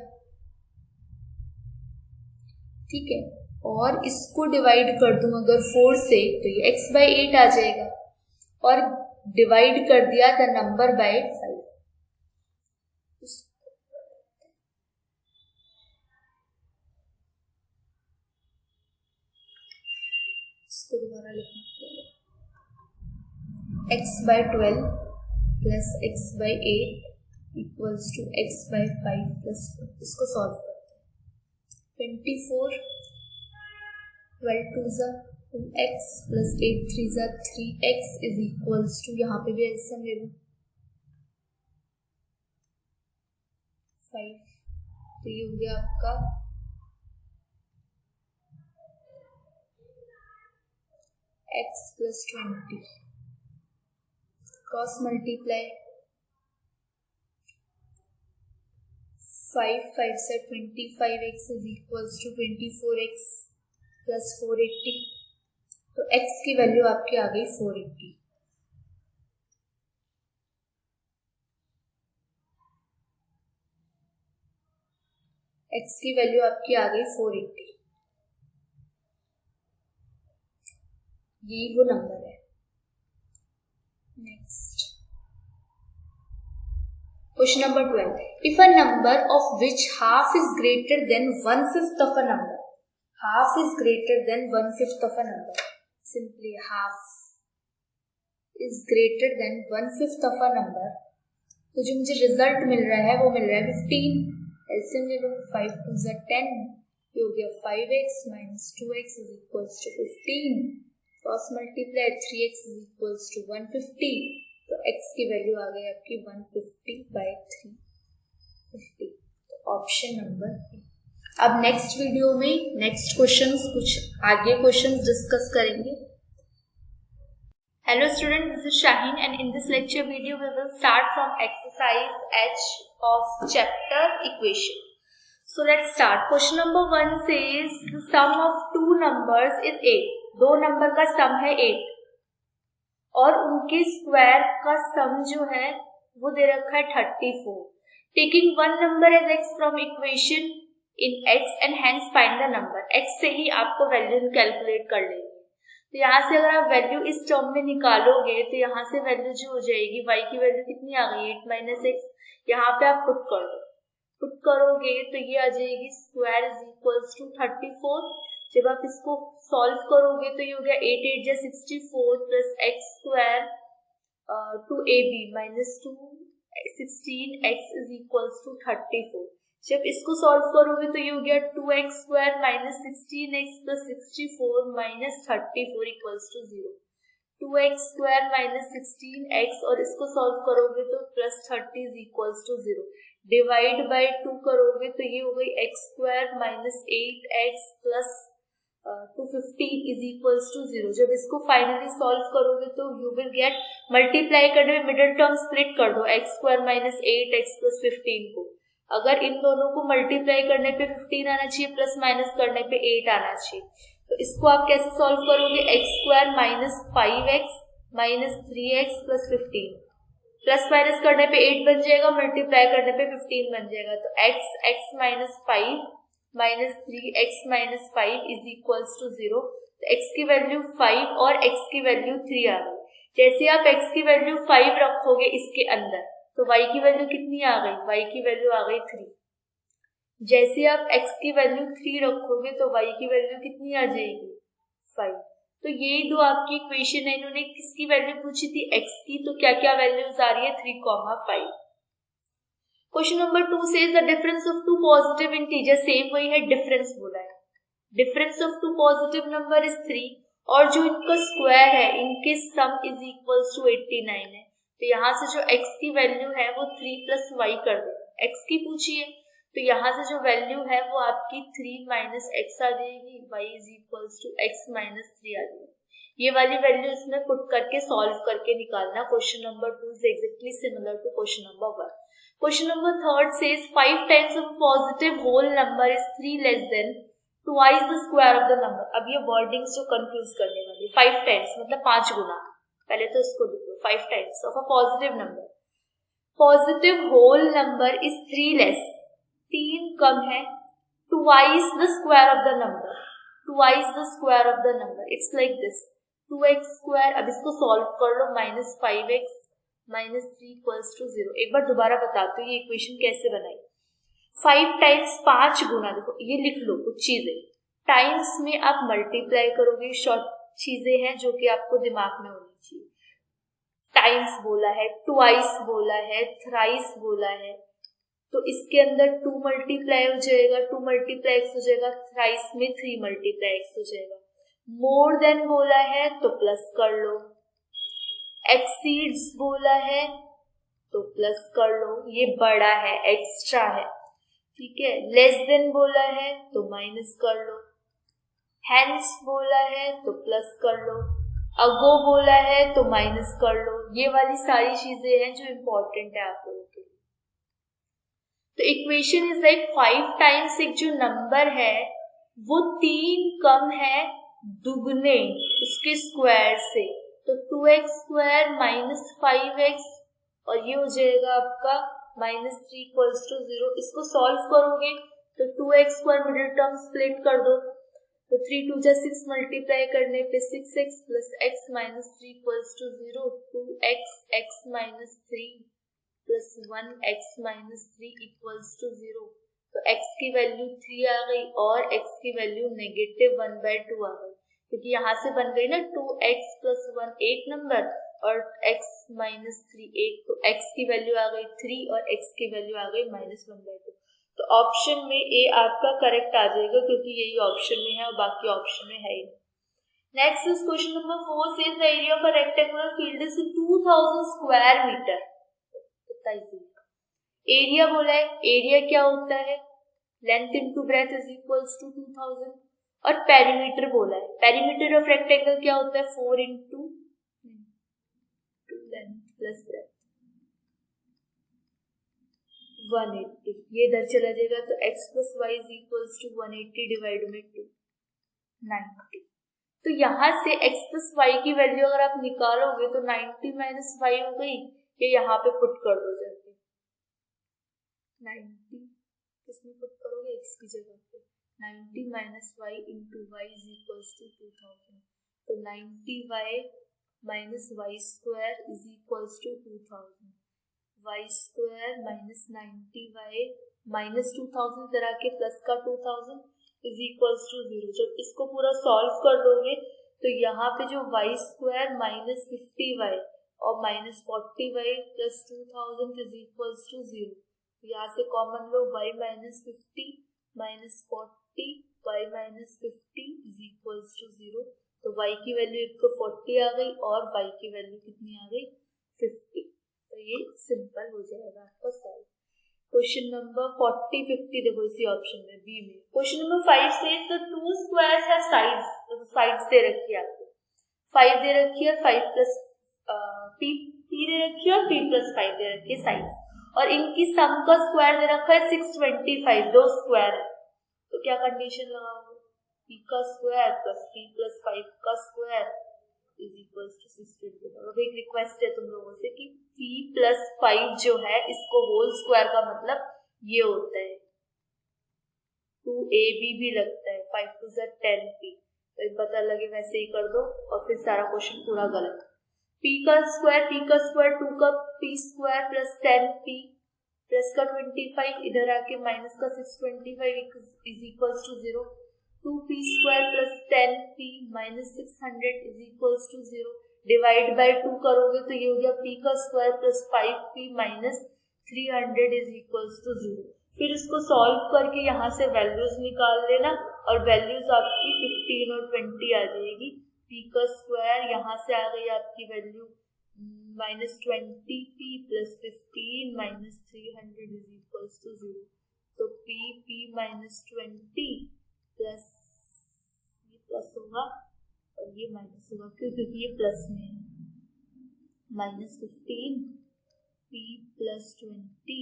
ठीक है, और इसको डिवाइड कर दूं अगर 4 से तो ये x by 8 आ जाएगा, और डिवाइड कर दिया द नंबर बाय 5। इसको दोबारा लिखना पड़ेगा, x by 12 plus x by 8 equals to x by 5 plus 4। इसको सॉल्व करते हैं। 24, 12 2 जा 2x प्लस 8 3 जा 3x इज इक्वल्स टू, यहाँ पे भी एलसीएम ले लो 5, तो ये हो गया आपका x प्लस 20, क्रॉस मल्टीप्लाई 5 5 से 25x is equals to 24x plus 480, तो x की वैल्यू आपकी आ गई 480। x की वैल्यू आपकी आ गई 480, यही वो नंबर है। Next question number 12, if a number of which half is greater than 1/5 of a number, half is greater than 1/5 of a number, simply half is greater than 1/5 of a number, तो जो मुझे result मिल रहा है वो मिल रहा है 15। LCM ले लो, 5 2 10, ये हो गया 5x minus 2x is equals to 15, cross multiply 3x is equals to 150, तो x की वैल्यू आ गई आपकी 150/350, तो ऑप्शन नंबर ए। अब नेक्स्ट वीडियो में नेक्स्ट क्वेश्चंस, कुछ आगे क्वेश्चंस डिस्कस करेंगे। Hello students, this is Shaheen and in this lecture video we will start from exercise H of chapter equation. So let's start. Question number 1 says the sum of two numbers is 8. दो number का सम है 8 और उनके square का सम जो है वो दे रखा है 34. Taking one number as x from equation in x and hence find the number. x से ही आपको वैल्यू कैलकुलेट कर लेंगे। तो यहाँ से अगर आप वैल्यू इस टर्म में निकालोगे तो यहाँ से वैल्यू जो हो जाएगी, y की वैल्यू कितनी आ गई 8 - x, यहाँ पे आप पुट कर दो। पुट करोगे तो ये आ जाएगी स्क्वायर इज इक्वल्स टू 34। जब आप इसको सॉल्व करोगे तो ये हो गया 8 × 8 = 64 plus x square 2ab -2 16x is equals to 34। जब इसको सॉल्व करोगे तो ये हो गया 2x square -16x plus 64 -34 equals to 0। 2x square -16x और इसको सॉल्व करोगे तो +30 is equals to 0। Divide by 2 करोगे तो ये हो गई x square -8x plus 215 is equals to 0। जब इसको फाइनली सॉल्व करोगे तो यू विल गेट, मल्टीप्लाई करने में मिडिल टर्म स्प्लिट कर दो, x स्क्वायर -8x प्लस 15 को। अगर इन दोनों को मल्टीप्लाई करने पे 15 आना चाहिए, प्लस माइनस करने पे 8 आना चाहिए। तो इसको आप कैसे सॉल्व करोगे, x square -5x -3x plus 15, plus minus करने पे 8 बन जाएगा, मल्टीप्लाई करने पे 15 बन जाएगा। तो x -5 -3x -5 is equals to 0। तो x की वैल्यू 5 और x की वैल्यू 3 आ गई। जैसे आप x की वैल्यू 5 रखोगे इसके अंदर तो y की वैल्यू कितनी आ गई, y की वैल्यू आ गई 3। जैसे आप x की वैल्यू 3 रखोगे तो y की वैल्यू कितनी आ जाएगी 5। तो ये दो आपकी इक्वेशन है। इन्होंने किसकी वैल्यू पूछी थी, x की, तो क्या क्या वैल्यूज आ रही है 3, 5। Question number 2 says the difference of two positive integer, same वही है, डिफरेंस बोला है। Difference of two positive number is 3 और जो इनका स्क्वायर है इनके सम इज इक्वल्स टू 89 है। तो यहाँ से जो x की वैल्यू है वो 3 + y कर दो, x की पूछी है तो यहाँ से जो वैल्यू है वो आपकी 3 - x आ जाएगी, y is equals to x - 3 आ जाएगी। ये वाली वैल्यू इसमें पुट करके सॉल्व करके निकालना। Question number 2 is exactly similar to question number 1। Question number 3 says 5 times of positive whole number is 3 less than twice the square of the number. अब ये वर्डिंग्स जो कंफ्यूज करने वाली, 5 टाइम्स मतलब 5 गुना, पहले तो इसको देखो, 5 times of a positive number. Positive whole number is 3 less, 3 कम है, twice the square of the number, twice the square of the number. It's like this 2x square. अब इसको सॉल्व कर लो, -5x -3 इक्वल्स टू 0। एक बार दोबारा बताती हूँ ये इक्वेशन कैसे बनाई। 5 टाइम्स 5 गुना, देखो ये लिख लो कुछ चीजें, टाइम्स में आप मल्टीप्लाई करोगे, शॉर्ट चीजें हैं जो कि आपको दिमाग में होनी चाहिए। टाइम्स बोला है, ट्वाइस बोला है, थ्राइस बोला है, तो इसके अंदर 2 मल्टीप्लाई हो जाएगा, 2 मल्टीप्लाई x हो जाएगा, थ्राइस में 3 मल्टीप्लाई x हो जाएगा। मोर देन बोला है तो प्लस कर लो, एक्सीड्स बोला है तो प्लस कर लो, ये बड़ा है, एक्स्ट्रा है, ठीक है। लेस देन बोला है तो माइनस कर लो, हैंस बोला है तो प्लस कर लो, अगो बोला है तो माइनस कर लो। ये वाली सारी चीजें हैं जो इम्पोर्टेंट है आप लोगों के लिए। तो इक्वेशन इज लाइक 5 टाइम्स एक जो नंबर है वो 3 कम है दुगने उसके स्क्वायर से, तो 2x स्क्वायर -5x और ये हो जाएगा आपका -3 इक्वल्स टू 0। इसको सॉल्व करोगे तो 2x square middle term split कर दो, तो 3 × 2 = 6 मल्टीप्लाई करने पे 6x plus x -3 equals to 0। 2x x -3 plus 1x -3 equals to 0। तो x की वैल्यू 3 आ गई और x की वैल्यू -1/2 आ गई, क्योंकि यहाँ से बन गई ना 2x + 1 8 नंबर और x -3 8, तो x की वैल्यू आ गई 3 और x की वैल्यू आ गई -1/2। तो ऑप्शन में ए आपका करेक्ट आ जाएगा, क्योंकि यही ऑप्शन में है और बाकी ऑप्शन में है ही। Next is question number 4 says the area of a rectangular field is 2000 square meter. कितना इजी. एरिया बोला है, एरिया क्या होता है, length into breadth is equals to 2000. और पेरीमीटर बोला है, पेरीमीटर ऑफ रेक्टेंगल क्या होता है 4 इंटू लेंथ प्लस ब्रेथ 180. ये इधर चला जाएगा तो x plus y is equals to 180 divide में 2 90. तो यहाँ से x प्लस वाई की वैल्यू अगर आप निकालोगे तो 90 माइनस 5 हो गई, ये यहाँ पे पुट कर दो जाके 90 किसमें पुट करोगे x की जगह पे 90 minus y into y is equals to 2000. तो 90y minus y square is equals to 2000. Y square minus 90y minus 2000 इधर आके प्लस का 2000 इज इक्वल्स टू 0. जब इसको पूरा सॉल्व कर दोगे तो यहाँ पे जो वाई स्क्वायर माइनस 50y और minus 40y plus 2000 is equals to 0. यहाँ से कॉमन लो y minus 50 minus 40 y minus 50 is equals to 0. तो y की वैल्यू एक को 40 आ गई और y की वैल्यू कितनी आ गई 50. तो ये सिंपल हो जाएगा आपका सॉल्व. क्वेश्चन नंबर 40 50 देखो इसी ऑप्शन में बी में. Question number 5 says the two squares have sides. तो साइड्स दे रखी है आपको, 5 दे रखी है, 5 प्लस p दे रखी है और p प्लस 5 दे रखी है साइड्स. और इनकी सम का स्क्वायर दे रखा है 625. दो स्क्वायर है तो क्या कंडीशन लगाओगे, p का स्क्वायर प्लस p प्लस 5 का स्क्वायर इज इक्वल्स टू 625. अब एक रिक्वेस्ट है तुम लोगों से कि p प्लस 5 जो है इसको होल स्क्वायर का मतलब ये होता है 2ab भी लगता है 5 to 10p. तो पता लगे वैसे ही कर दो और फिर सारा क्वेश्चन पूरा गलत. p का स्क्वायर 2 का p square plus 10p plus का 25 इधर आके माइनस का 625 is equals to 0. 2p square plus 10p minus 600 is equals to 0. Divide by 2 करोगे तो ये हो गया p का square plus 5p minus 300 is equals to 0. फिर इसको सॉल्व करके यहाँ से वैल्यूज निकाल लेना और वैल्यूज आपकी 15 और 20 आ जाएगी. p का स्क्वायर यहाँ से आ गई आपकी value minus 20p plus 15 minus 300 is equals to 0. तो p माइनस 20 प्लस ये प्लस होगा और ये माइनस होगा क्योंकि ये प्लस में है. Minus 15 p plus 20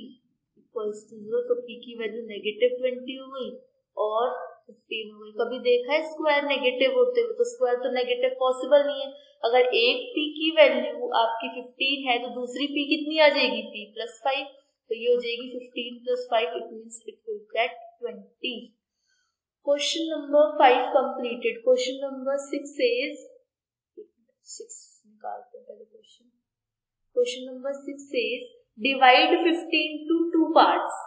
equals to 0. तो p की वैल्यू नेगेटिव 20 हो गई और 15 हो गई. कभी देखा है स्क्वायर नेगेटिव होते हुए, तो स्क्वायर तो नेगेटिव पॉसिबल नहीं है. अगर एक p की वैल्यू आपकी 15 है तो दूसरी p कितनी आ जाएगी p प्लस 5. तो ये हो जाएगी 15 plus 5 it means it will get 20. Question number 5 completed. Question number 6 says 6 निकालते हैं पहले question. Question number 6 says divide 15 to 2 parts.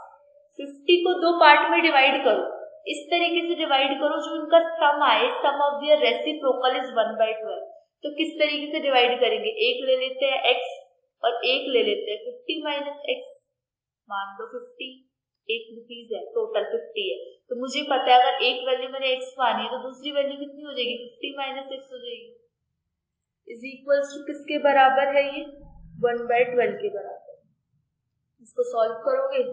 50 को 2 पार्ट में डिवाइड करो. इस तरीके से डिवाइड करो जो इनका सम आए, सम ऑफ देयर रेसिप्रोकल इज 1/12. तो किस तरीके से डिवाइड करेंगे, एक ले लेते हैं x और एक ले लेते हैं 50 माइनस x. मान लो 50 1 रुपीज है, टोटल 50 है. तो मुझे पता है अगर एक वैल्यू मैंने x मानी है तो दूसरी वैल्यू कितनी हो जाएगी 50 माइनस x हो जाएगी. इज इक्वल्स टू किसके बराबर है ये 1/12 के बराबर. इसको सॉल्व करोगे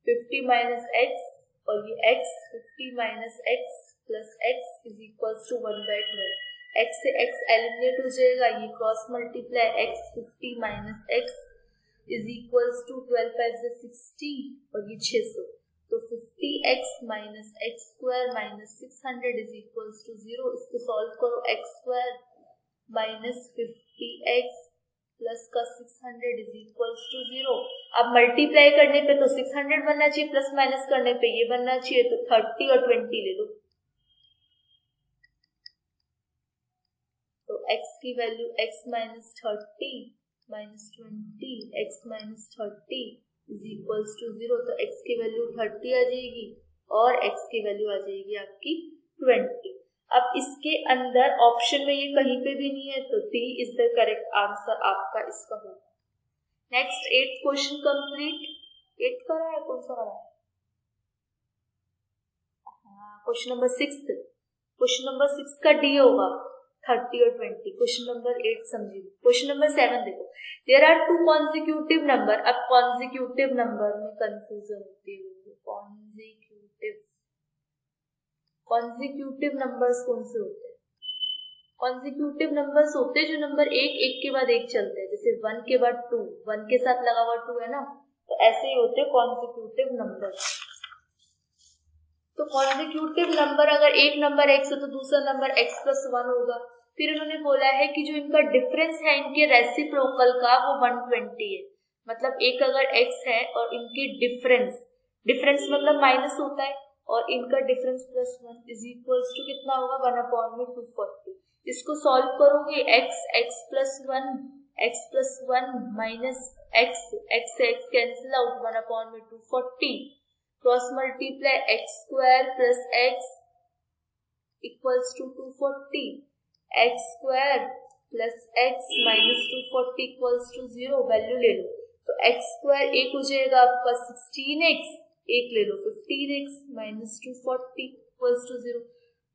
50 माइनस x और ये x 50 minus x plus x is equals to 1/12. x से x एलिमिनेट हो जाएगा, ये cross multiply x 50 minus x is equals to 12 5 से 60 और ये 600. तो 50x minus x square minus 600 is equals to 0. इसको सॉल्व करो x square minus 50x plus का 600 इज इक्वल्स टू 0. अब मल्टीप्लाई करने पे तो 600 बनना चाहिए, प्लस माइनस करने पे ये बनना चाहिए. तो 30 और 20 ले लो. तो x की value x minus 30 minus 20 x minus 30 is equals to 0. तो x की वैल्यू 30 आ जाएगी और x की वैल्यू आ जाएगी आपकी 20. अब इसके अंदर ऑप्शन में ये कहीं पे भी नहीं है तो D is the correct answer आपका इसका होगा. Next 8th question complete. 8th का है कौन सा वाला है? हाँ, क्वेश्चन नंबर 6. क्वेश्चन नंबर 6 का D होगा. 30 और 20। क्वेश्चन नंबर 8 समझिए। क्वेश्चन नंबर 7 देखो, there are two consecutive number. अब कॉन्जिक्यूटिव नंबर में कंफ्यूजन होती है। कॉन्जिक्यूटिव नंबर्स कौन से होते हैं? कॉन्जिक्यूटिव नंबर्स होते हैं जो नंबर एक के बाद एक चलते हैं, जैसे 1 के बाद 2, 1 के साथ लगा हुआ 2 है ना, तो ऐसे ही होते हैं कॉन्जिक्यूटिव नंबर। तो कॉन्जिक्यूटिव नंबर अगर एक नंबर x है तो दूसरा नंबर x प्लस 1 होगा। फिर उन्होंने बोला है कि जो इनका डिफरेंस है इनके रेसिप्रोकल का वो 120 है। मतलब एक अगर x है और इनके डिफरेंस मतलब माइनस होता है और इनका difference plus 1 is equals to कितना होगा 1/240। इसको सॉल्व करोगे x plus 1 minus x cancel out 1/240 cross multiply x square plus x equals to 240, x square plus x minus 240 equals to 0। Value ले लो तो x स्क्वायर एक हो जाएगा आपका 16x, एक ले लो 15x minus 240 equals to 0।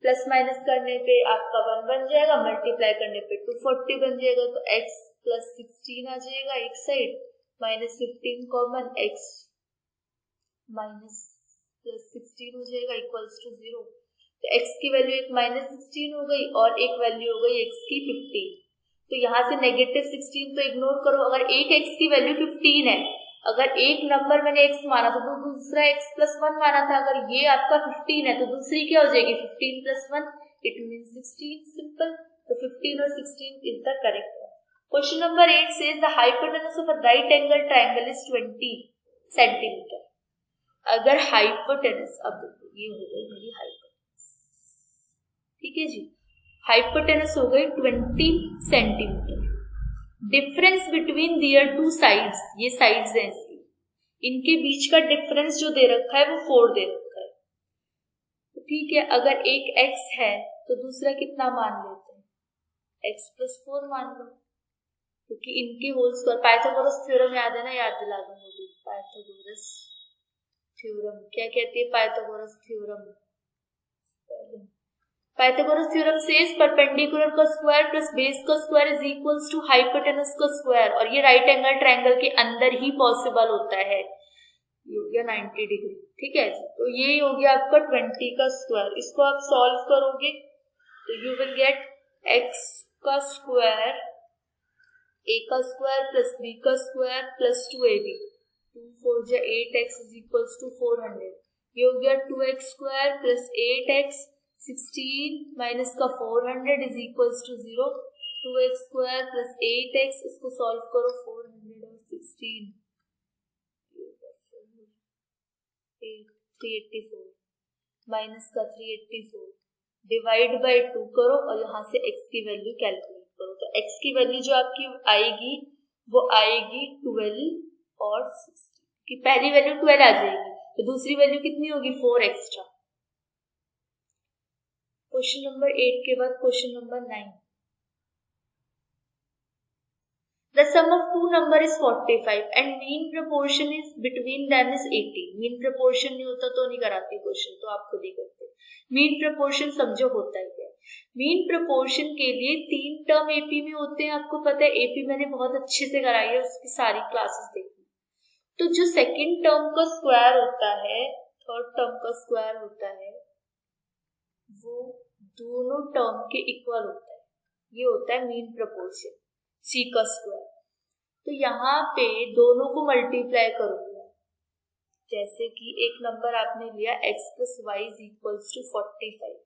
Plus minus करने पे आपका 1 बन जाएगा, मल्टीप्लाई करने पे 240 बन जाएगा, तो x प्लस 16 आ जाएगा एक side, minus 15 common, x minus plus 16 हो जाएगा इक्वल्स टू 0। तो x की वैल्यू एक माइनस 16 हो गई और एक वैल्यू हो गई x की 15। तो यहाँ से नेगेटिव 16 तो इग्नोर करो। अगर एक x की वैल्यू 15 है, अगर एक नंबर मैंने x माना तो दूसरा x प्लस 1 माना था। अगर ये आपका 15 है तो दूसरी क्या हो जाएगी 15 प्लस 1, इट मीन्स 16। सिंपल। तो 15 और 16 is the correct. Question number 8 says the hypotenuse of a right angle triangle is 20 centimetre. अगर हाइपोटेनस, अब देखो ये हो गई मेरी हाइपोटेनस, ठीक है जी, हाइपोटेनस हो गई 20 centimetre. Difference between their two sides, ये साइड्स हैं इसकी, इनके बीच का डिफरेंस जो दे रखा है वो 4 दे रखा है। तो ठीक है, अगर एक x है तो दूसरा कितना मान लेते हैं, x प्लस 4 मान लो, क्योंकि इनके होल स्क्वायर। पाइथागोरस थ्योरम याद है ना, याद दिला दूंगी। पाइथागोरस थ्योरम क्या कहती है? Pythagoras theorem, Pythagoras theorem says perpendicular का स्क्वायर प्लस बेस का square is equals to hypotenuse का स्क्वायर। और ये राइट एंगल ट्रायंगल के अंदर ही पॉसिबल होता है, ये हो गया 90 डिग्री। ठीक है जी, तो ये हो गया आपका 20 का स्क्वायर। इसको आप सॉल्व करोगे तो यू विल गेट x का स्क्वायर, a का स्क्वायर प्लस b का स्क्वायर प्लस 2ab, 2 4 जा 8x इज इक्वल्स टू 400। ये हो गया 2x square plus 8x, 16 minus का 400 is equals to 0। 2x square plus 8x, इसको सॉल्व करो 400 और 16 384 माइनस का 384 डिवाइड बाय 2 करो और यहाँ से x की वैल्यू कैलकुलेट करो। तो x की वैल्यू जो आपकी आएगी वो आएगी 12 और 16 की पहली वैल्यू 12 आ जाएगी, तो दूसरी वैल्यू कितनी होगी 4 एक्स्ट्रा। क्वेश्चन नंबर 8 के बाद question number 9। The sum of two number is 45 and mean proportion is between them is 80। mean proportion नहीं होता तो नहीं कराती क्वेश्चन, तो आप खुद ही करते। mean proportion समझो होता है क्या। mean proportion के लिए 3 टर्म एपी में होते हैं, आपको पता है। एपी मैंने बहुत अच्छे से कराई है, उसकी सारी क्लासेस देखी। तो जो सेकंड टर्म का स्क्वायर होता है, थर्ड टर्म का स्क्वायर होता है, वो दोनों टर्म के इक्वल होता है। ये होता है मीन प्रोपोर्शन, सी का स्क्वायर। तो यहाँ पे दोनों को मल्टीप्लाई करोगे, जैसे कि एक नंबर आपने लिया x plus y is equals to 45,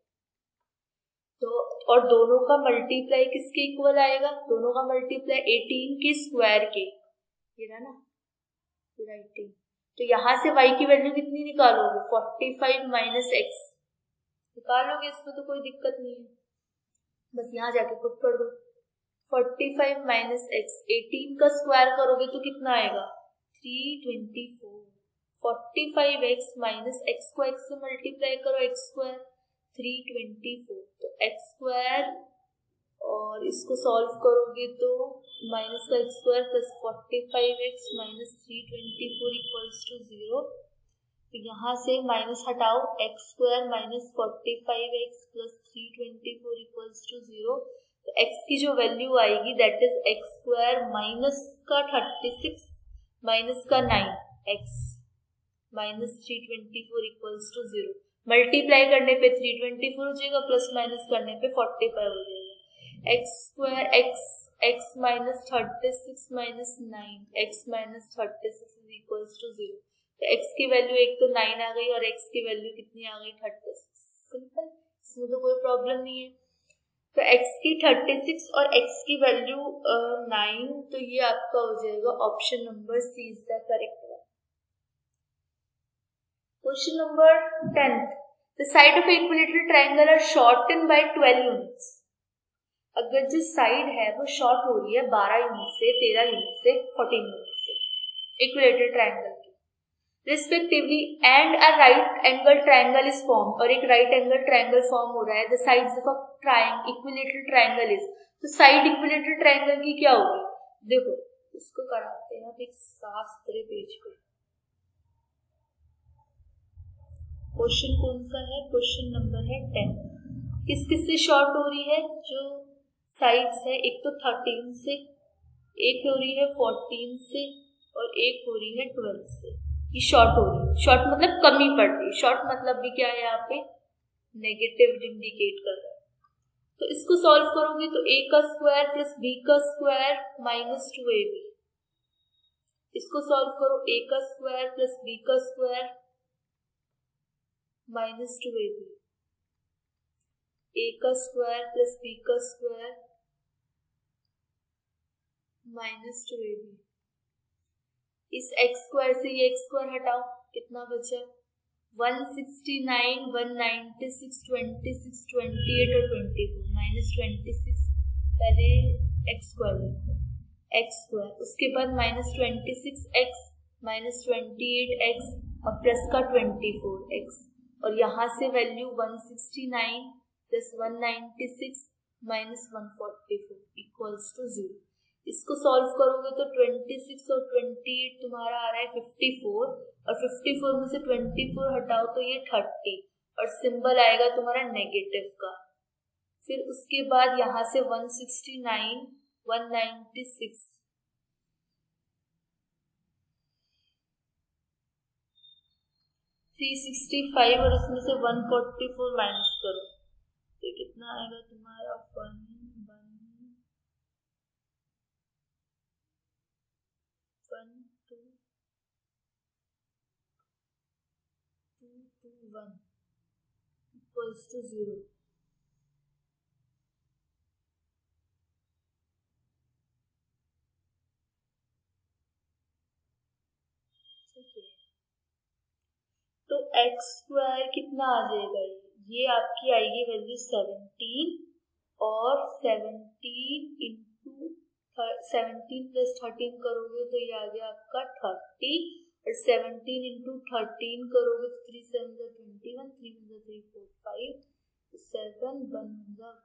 तो और दोनों का मल्टीप्लाई किसके इक्वल आएगा? दोनों का मल्टीप्लाई 18 के स्क्वायर के, ये रहा ना, 18। तो यहाँ से y की वैल्यू कितनी निकालोगे? 45 माइनस x निकालोगे, इसमें तो कोई दिक्कत नहीं है, बस यहाँ जाके खुद कर दो। 45 माइनस x, 18 का स्क्वायर करोगे तो कितना आएगा? 324। 45x माइनस x को x से मल्टीप्लाई करो, x स्क्वायर 324, तो x स्क्वायर और इसको सॉल्व करोगे तो माइनस का x square plus 45x minus 324 equals to 0। तो यहाँ से माइनस हटाओ, x square minus 45x plus 324 equals to 0। तो x की जो वैल्यू आएगी that is x square minus का 36 माइनस का 9 x minus 324 equals to 0। Multiply करने पे 324 हो जाएगा, प्लस माइनस करने पे 45 हो जाएगा। X square x minus 36 minus 9 x minus 36 is equals to 0। तो x की वैल्यू एक तो 9 आ गई और x की वैल्यू कितनी आ गई 36। सिंपल, इसमें तो कोई प्रॉब्लम नहीं है। तो x की 36 और x की वैल्यू 9, तो ये आपका हो जाएगा option number C is the correct one. Question number 10, the side of equilateral triangle are shorten by 12 units. अगर जो साइड है वो शॉर्ट हो रही है 12 यूनिट से, 13 यूनिट से, 14 यूनिट से इक्विलेटरल ट्रायंगल की respectively, and a right angle triangle is form, और एक राइट एंगल ट्रायंगल फॉर्म हो रहा है। The sides of a equilateral triangle is, तो साइड इक्विलेटरल ट्रायंगल की क्या होगी? देखो इसको कराते हैं आप एक साफ सुथरे पेज पे। क्वेश्चन कौन सा है? क्वेश्चन नंबर है 10। किस किस से शॉर्ट हो रही है? जो साइड्स है, एक तो 13 से, एक हो रही है 14 से और एक हो रही है 12 से। ये शॉर्ट हो रही है। शॉर्ट मतलब कमी पड़ रही है। शॉर्ट मतलब भी क्या है? यहाँ पे नेगेटिव इंडिकेट कर रहा है। तो इसको सॉल्व करोगे तो a का स्क्वायर प्लस b का स्क्वायर माइनस 2ab। इसको सॉल्व करो, a का स्क्वायर प्लस b का स्क्वायर माइनस 2ab, a का स्क्वायर प्लस b का स्क्वायर माइनस 2ab। इस x स्क्वायर से ये x स्क्वायर हटाओ, कितना बचा? 169, 196, 26, 28 और 24 माइनस 26। पहले x स्क्वायर लिखो, x स्क्वायर, उसके बाद माइनस 26x माइनस 28x और प्लस का 24x, और यहाँ से value 169 plus 196 minus 144 equals to 0। इसको सॉल्व करोगे तो 26 और 28 तुम्हारा आ रहा है 54, और 54 में से 24 हटाओ तो ये 30, और सिंबल आएगा तुम्हारा नेगेटिव का। फिर उसके बाद यहाँ से 169, 196, 365 और इसमें से 144 माइनस करो तो कितना आएगा तुम्हारा 1 equals to 0। तो x स्क्वायर कितना आ जाएगा? ये आपकी आएगी वैल्यू 17, और 17 इंटू 17 प्लस 13 करोगे तो ये आ गया आपका 30, और 17 इंटू 13 करोगे तो 3 7 21, 3 3 4 5 7 1 1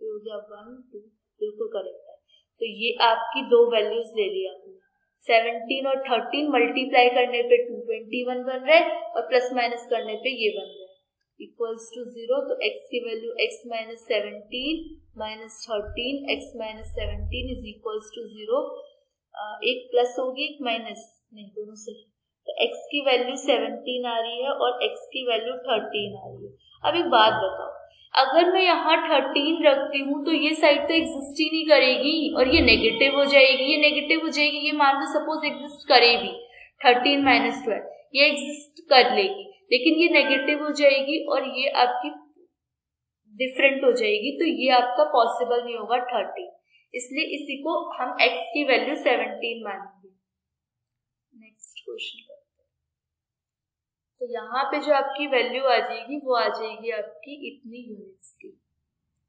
हो गया 1 2, बिल्कुल करेक्ट है। तो ये आपकी दो वैल्यूज ले लिया आपने। 17 और 13 मल्टीप्लाई करने पे 221 बन रहा है, और प्लस माइनस करने पे ये बन रहा है इक्वल्स टू 0। तो x की value x minus 17 minus 13 x minus 17 is equals to 0। एक प्लस होगी एक माइनस, नहीं दोनों से। तो x की वैल्यू 17 आ रही है और x की वैल्यू 13 आ रही है। अब एक बात बताओ, अगर मैं यहाँ 13 रखती हूँ तो ये साइड तो एग्जिस्ट ही नहीं करेगी और ये नेगेटिव हो जाएगी, ये नेगेटिव हो जाएगी। ये मान लो सपोज एग्जिस्ट करे भी 13 माइनस 12, ये एग्जिस्ट कर लेगी, लेकिन ये नेगेटिव हो जाएगी और ये आपकी डिफरेंट हो जाएगी, तो ये आपका पॉसिबल नहीं होगा 13। इसलिए इसी को हम x की वैल्यू 17 मानेंगे। नेक्स्ट क्वेश्चन करते हैं। तो यहाँ पे जो आपकी वैल्यू आ जाएगी वो आ जाएगी आपकी इतनी यूनिट्स की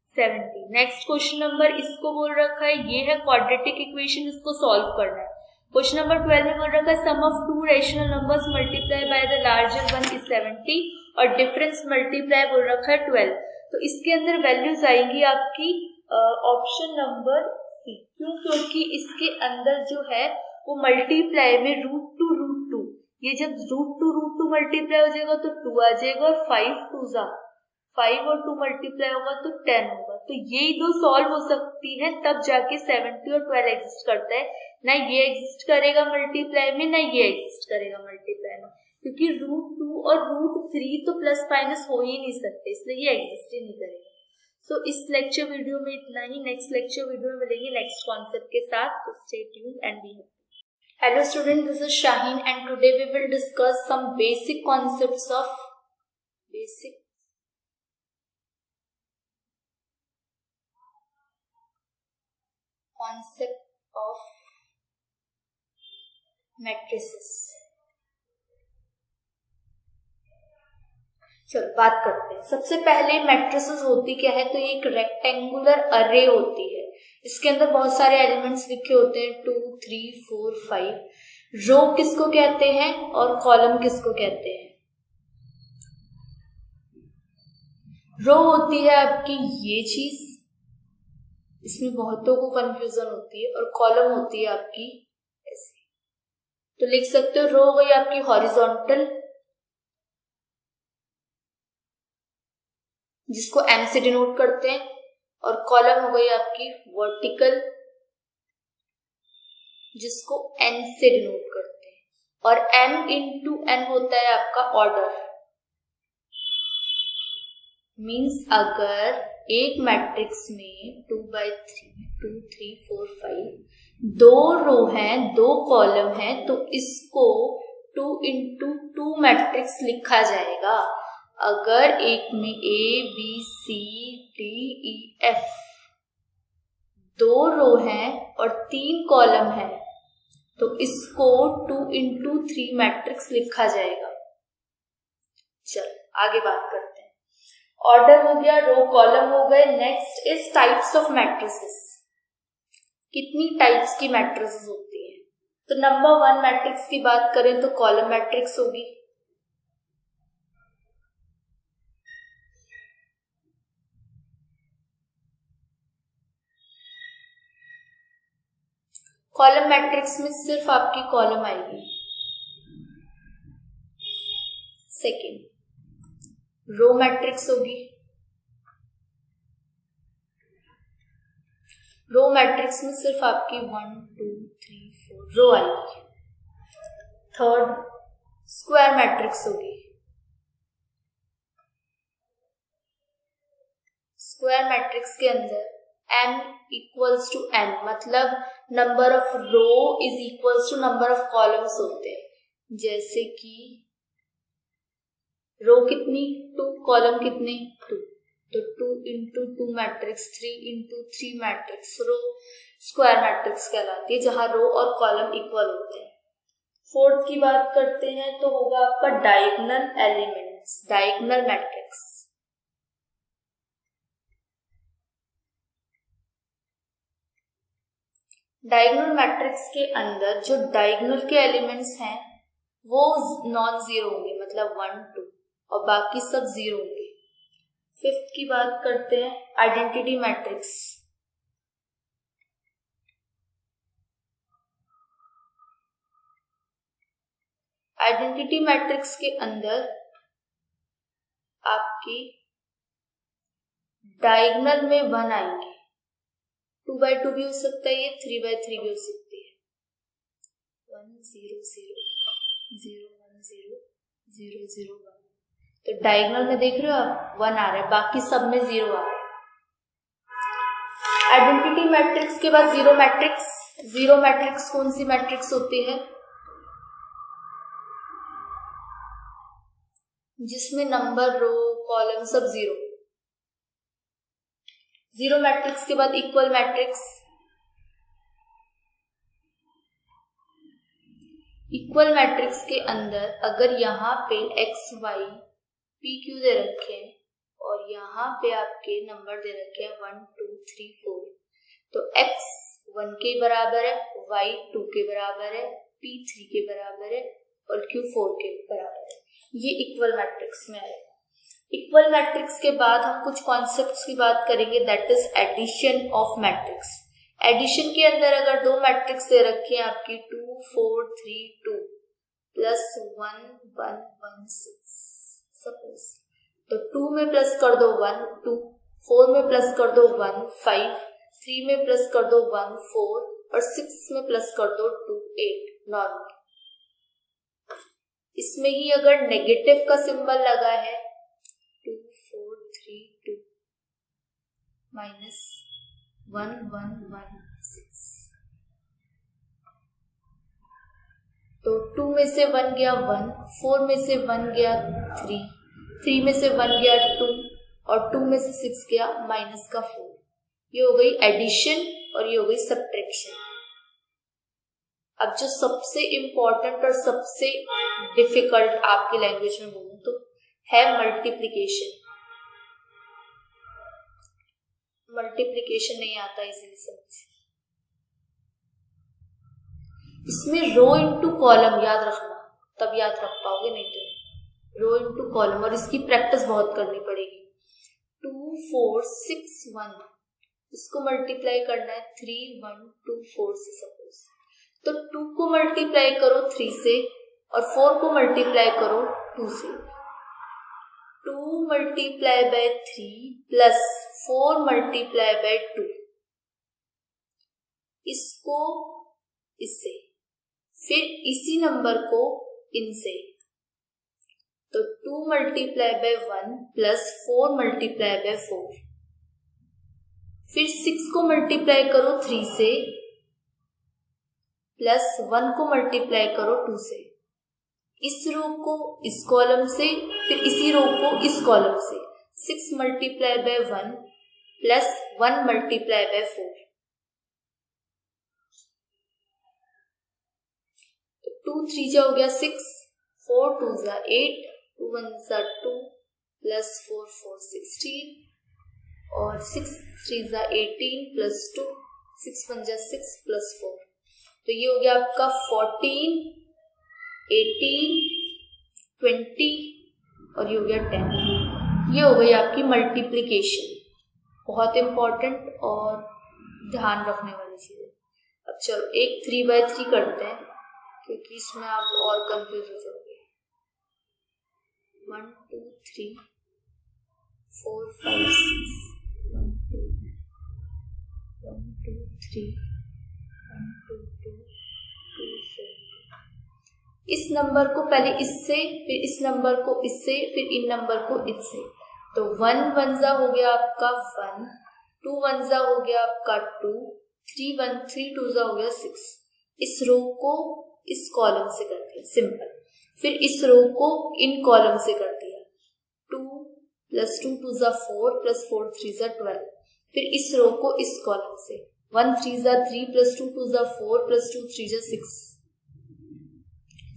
70। नेक्स्ट क्वेश्चन नंबर इसको बोल रखा है, ये है क्वाड्रेटिक इक्वेशन, इसको सॉल्व करना है। क्वेश्चन नंबर 12 में बोल रखा है sum of two rational numbers multiply by the larger one is 70 और डिफरेंस मल्टीप्लाई बोल रखा है 12। तो इसके अंदर वैल्यूज आएंगी आपकी ऑप्शन नंबर सी। क्यों? क्योंकि इसके अंदर जो है वो मल्टीप्लाई में √2 ये जब √2 मल्टीप्लाई हो जाएगा तो 2 आ जाएगा, और 5 2 जा 5 और 2 मल्टीप्लाई होगा तो 10 होगा। तो ये दो सॉल्व हो सकती है, तब जाके 70 और 12 एग्जिस्ट करता है। ना ये एग्जिस्ट करेगा मल्टीप्लाई में, ना ये एग्जिस्ट करेगा मल्टीप्लाई में, क्योंकि √2 और √3 तो प्लस माइनस हो ही नहीं सकते, इसलिए ये एग्जिस्ट ही नहीं करेगा। सो इस लेक्चर वीडियो में इतना ही। नेक्स्ट लेक्चर वीडियो में मिलेंगे नेक्स्ट कॉन्सेप्ट के साथ। तो stay tuned and be happy. Hello student, this is Shaheen and today we will discuss some basic concepts of matrices। चलो बात करते हैं। सबसे पहले मैट्रिसेस होती क्या है, तो ये एक रेक्टेंगुलर अरे होती है। इसके अंदर बहुत सारे एलिमेंट्स लिखे होते हैं, 2, 3, 4, 5। रो किसको कहते हैं और कॉलम किसको कहते हैं? रो होती है आपकी ये चीज, इसमें बहुतों को कंफ्यूजन होती है, और कॉलम होती है आपकी ऐसे। तो लिख सकते हो रो हो गई आपकी हॉरिजॉन्टल, जिसको एम से डिनोट करते हैं, और कॉलम हो गई आपकी वर्टिकल, जिसको एन से डिनोट करते हैं। और m इंटू एन होता है आपका ऑर्डर। मीन्स अगर एक मैट्रिक्स में 2/3, 2, 3, 4, 5 दो रो हैं, दो कॉलम हैं, तो इसको 2 इंटू 2 मैट्रिक्स लिखा जाएगा। अगर एक में A, B, C, D, E, F दो रो हैं और 3 कॉलम है, तो इसको 2 इंटू 3 मैट्रिक्स लिखा जाएगा। चल आगे बात करते हैं। ऑर्डर हो गया, रो कॉलम हो गए। Next is types of matrices. कितनी टाइप्स की मैट्रिसेस होती है? तो नंबर 1 मैट्रिक्स की बात करें तो कॉलम मैट्रिक्स होगी। कॉलम मैट्रिक्स में सिर्फ आपकी कॉलम आएगी। सेकेंड रो मैट्रिक्स होगी। रो मैट्रिक्स में सिर्फ आपकी 1, 2, 3, 4 रो आएगी। थर्ड स्क्वायर मैट्रिक्स होगी। स्क्वायर मैट्रिक्स के अंदर m इक्वल्स टू n, मतलब number of row is equals to number of columns होते हैं। जैसे कि रो कितनी 2, कॉलम कितने 2, तो 2 इंटू 2 मैट्रिक्स, 3 इंटू 3 मैट्रिक्स, रो स्क्वायर मैट्रिक्स कहलाती है, जहां रो और कॉलम इक्वल होते हैं। फोर्थ की बात करते हैं तो होगा आपका diagonal elements, diagonal matrix. Diagonal matrix के अंदर जो डायगोनल के एलिमेंट्स हैं वो नॉन जीरो होंगे, मतलब 1, 2, और बाकी सब जीरो होंगे। फिफ्थ की बात करते हैं आइडेंटिटी मैट्रिक्स। आइडेंटिटी मैट्रिक्स के अंदर आपकी डायगोनल में 1 आएंगे। 2/2 भी हो सकता है, ये 3/3 भी हो सकती है। 1, 0, 0, 0, 1, 0, 0, 0, 1। तो डायगोनल में देख रहे हो आप 1 आ रहा है, बाकी सब में 0 आ रहा है। आइडेंटिटी मैट्रिक्स के बाद जीरो मैट्रिक्स। जीरो मैट्रिक्स कौन सी मैट्रिक्स होती है? जिसमें नंबर, रो, कॉलम सब जीरो। जीरो मैट्रिक्स के बाद इक्वल मैट्रिक्स। इक्वल मैट्रिक्स के अंदर अगर यहाँ पे x, y, p, q दे रखे हैं और यहाँ पे आपके नंबर दे रखे हैं 1, 2, 3, 4, तो x 1 के बराबर है, y 2 के बराबर है, p 3 के बराबर है और q 4 के बराबर है। ये इक्वल मैट्रिक्स में आएगा। इक्वल मैट्रिक्स के बाद हम कुछ कॉन्सेप्ट्स की बात करेंगे, that is addition of matrix. Addition के अंदर अगर दो मैट्रिक्स दे रखी है आपकी 2, 4, 3, 2 प्लस 1, 1, 1, 6 सपोज, तो 2 में प्लस कर दो 1, 2, 4 में प्लस कर दो 1 5, 3 में प्लस कर दो 1 4 और 6 में प्लस कर दो 2 8 नॉर्मल। इसमें ही अगर नेगेटिव का सिंबल लगा है 2 4 3 2 माइनस 1 1 1 6, तो 2 में से 1 गया 1, 4 में से 1 गया 3, 3 में से 1 गया 2 और 2 में से 6 गया माइनस का 4। ये हो गई एडिशन और ये हो गई सब्ट्रैक्शन। अब जो सबसे इम्पोर्टेंट और सबसे डिफिकल्ट आपकी लैंग्वेज में बोलूं तो है मल्टीप्लिकेशन। मल्टीप्लिकेशन नहीं आता इजीली समझ। इसमें रो इनटू कॉलम याद रखना, तब याद रख पाओगे, नहीं तो रो इनटू कॉलम, और इसकी प्रैक्टिस बहुत करनी पड़ेगी। 2 4 6 1 इसको मल्टीप्लाई करना है 3 1 2 4 से सपोज, तो 2 को मल्टीप्लाई करो 3 से और 4 को मल्टीप्लाई करो 2 से। 2 multiply by 3 plus 4 multiply by 2, इसको इससे, फिर इसी नंबर को इनसे, तो 2 multiply by 1 plus 4 multiply by 4, फिर 6 को मल्टीप्लाई करो 3 से प्लस 1 को मल्टीप्लाई करो 2 से। इस रो को इस कॉलम से, फिर इसी रो को इस कॉलम से। 6 multiply by 1 plus 1 multiply by 4, 2 3 जा हो गया 6, 4 2 जा 8, 2 1 जा 2 प्लस 4 4 16 और 6 3 जा 18 प्लस 2, 6 1 जा 6 प्लस 4, तो ये हो गया आपका 14 18 20 और ये हो गया 10। ये हो गई आपकी मल्टीप्लिकेशन, बहुत इंपॉर्टेंट और ध्यान रखने वाली चीज है। अब चलो एक 3 बाय 3 करते हैं, क्योंकि इसमें आप और कंफ्यूज हो जाओगे। 1 2 3 4 5 6 1 2 3 1 2 2 2 4। इस नंबर को पहले इससे, फिर इस नंबर को इससे, फिर इन नंबर को इससे, तो 1 1 जा हो गया आपका 1, 2 1 जा हो गया आपका 2, 3 1 3 2 जा हो गया 6। इस रो को इस कॉलम से कर दिया सिंपल, फिर इस रो को इन कॉलम से कर दिया। 2 प्लस 2 2 जा 4 प्लस 4 3 जा 12, फिर इस रो को इस कॉलम से। 1 3 जा 3 प्लस 2 2 जा 4 प्लस 2 3 जा 6।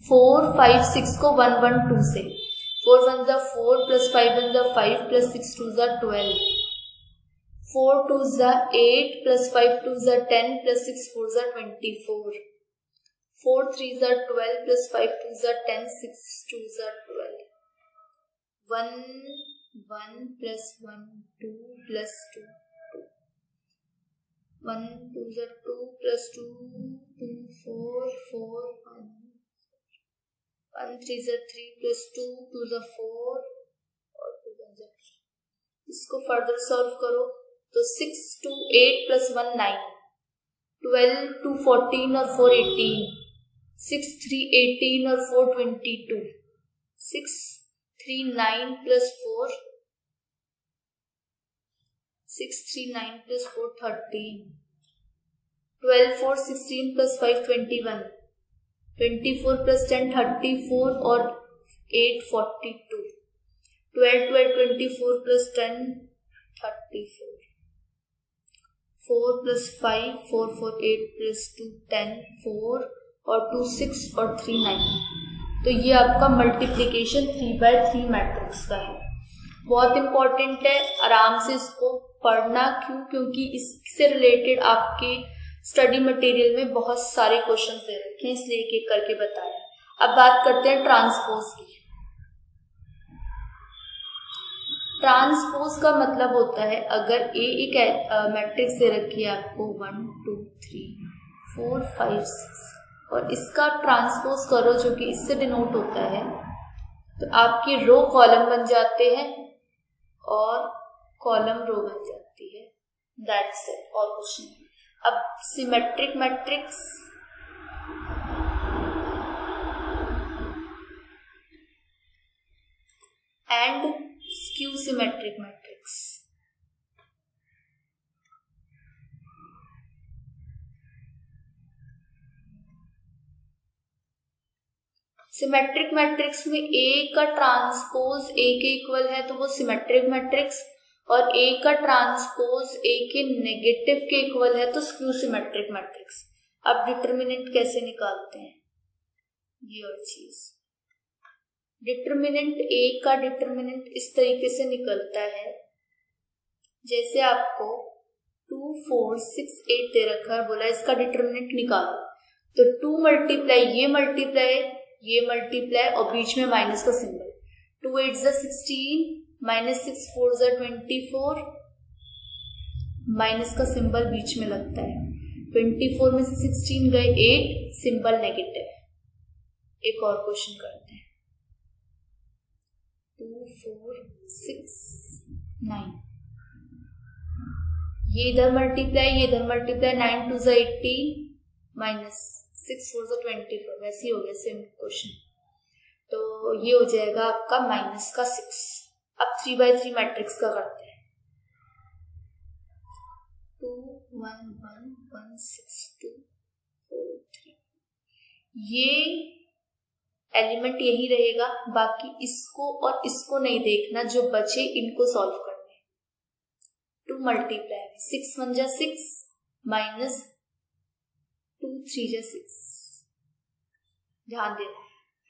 4 5 6 को 1 1 2 से। 4 1 जा 4 प्लस 5 1 जा 5 प्लस 6 2 जा 12। 4 2 जा 8 प्लस 5 2 जा 10 प्लस 6 4 जा 24। 4 3 जा 12 प्लस 5 2 जा 10 6 2 जा 12। 1 1 प्लस 1 2 प्लस 2 1 2 जा 2 प्लस 2 2 4 4 1 1 3 जा 3 प्लस 2 2 जा 4 और 2 1 जा 3। इसको फर्दर सॉल्व करो तो 6 2 8 प्लस 1 9, 12 2 14 और 4 18, 6 3 18 और 4 22, 6 3 9 प्लस 4, 6 3 9 प्लस 4 13, 12 4 16 प्लस 5 21, 24 प्लस 10 34 और 8 42, 12 12 24 प्लस 10 34, 4 प्लस 5 4 4 8 प्लस 2 10 4 और 2 6 और 3 9। तो ये आपका मल्टीप्लिकेशन 3/3 मैट्रिक्स का है। बहुत इंपॉर्टेंट है, आराम से इसको पढ़ना। क्यों? क्योंकि इससे रिलेटेड आपके स्टडी मटेरियल में बहुत सारे क्वेश्चंस दे रखे हैं, इसलिए एक एक करके बताया। अब बात करते हैं ट्रांसपोज की। ट्रांसपोज का मतलब होता है अगर ए एक मैट्रिक्स दे रखी है आपको 1 2 3 4 5 6 और इसका ट्रांसपोज करो जो कि इससे डिनोट होता है, तो आपकी रो कॉलम बन जाते हैं और कॉलम रो बन जाती है, दैट्स इट, और कुछ नहीं। अब symmetric matrix, and skew symmetric matrix. Symmetric matrix में A का ट्रांसपोज A के इक्वल है तो वो सिमेट्रिक मैट्रिक्स, और A का ट्रांसपोज A के नेगेटिव के इक्वल है तो स्क्यू सिमेट्रिक मैट्रिक्स। अब डिटर्मिनेंट कैसे निकालते हैं, ये और चीज, डिटर्मिनेंट A का डिटर्मिनेंट इस तरीके से निकलता है, जैसे आपको 2 4 6 8 दे रखा है, बोला इसका डिटर्मिनेंट निकालो, तो 2 मल्टीप्लाई ये मल्टीप्लाई और बीच में माइनस का सिंबल, 2 8 16 माइनस 6 4 24, माइनस का सिंबल बीच में लगता है, 24 में से 16 गए 8, सिंबल नेगेटिव। एक और क्वेश्चन करते हैं, 2 4 6 9, ये इधर मल्टीप्लाई 9 2 18 माइनस 6 4 24, वैसे ही हो गया सेम क्वेश्चन, तो ये हो जाएगा आपका माइनस का 6। अब 3/3 मैट्रिक्स का करते हैं, 2 1 1 1 6 2 4 3, ये एलिमेंट यही रहेगा, बाकी इसको और इसको नहीं देखना, जो बचे इनको सॉल्व करना है। 2 मल्टीप्लाई 6 1 जा 6 माइनस 2 3 जा 6, ध्यान देना।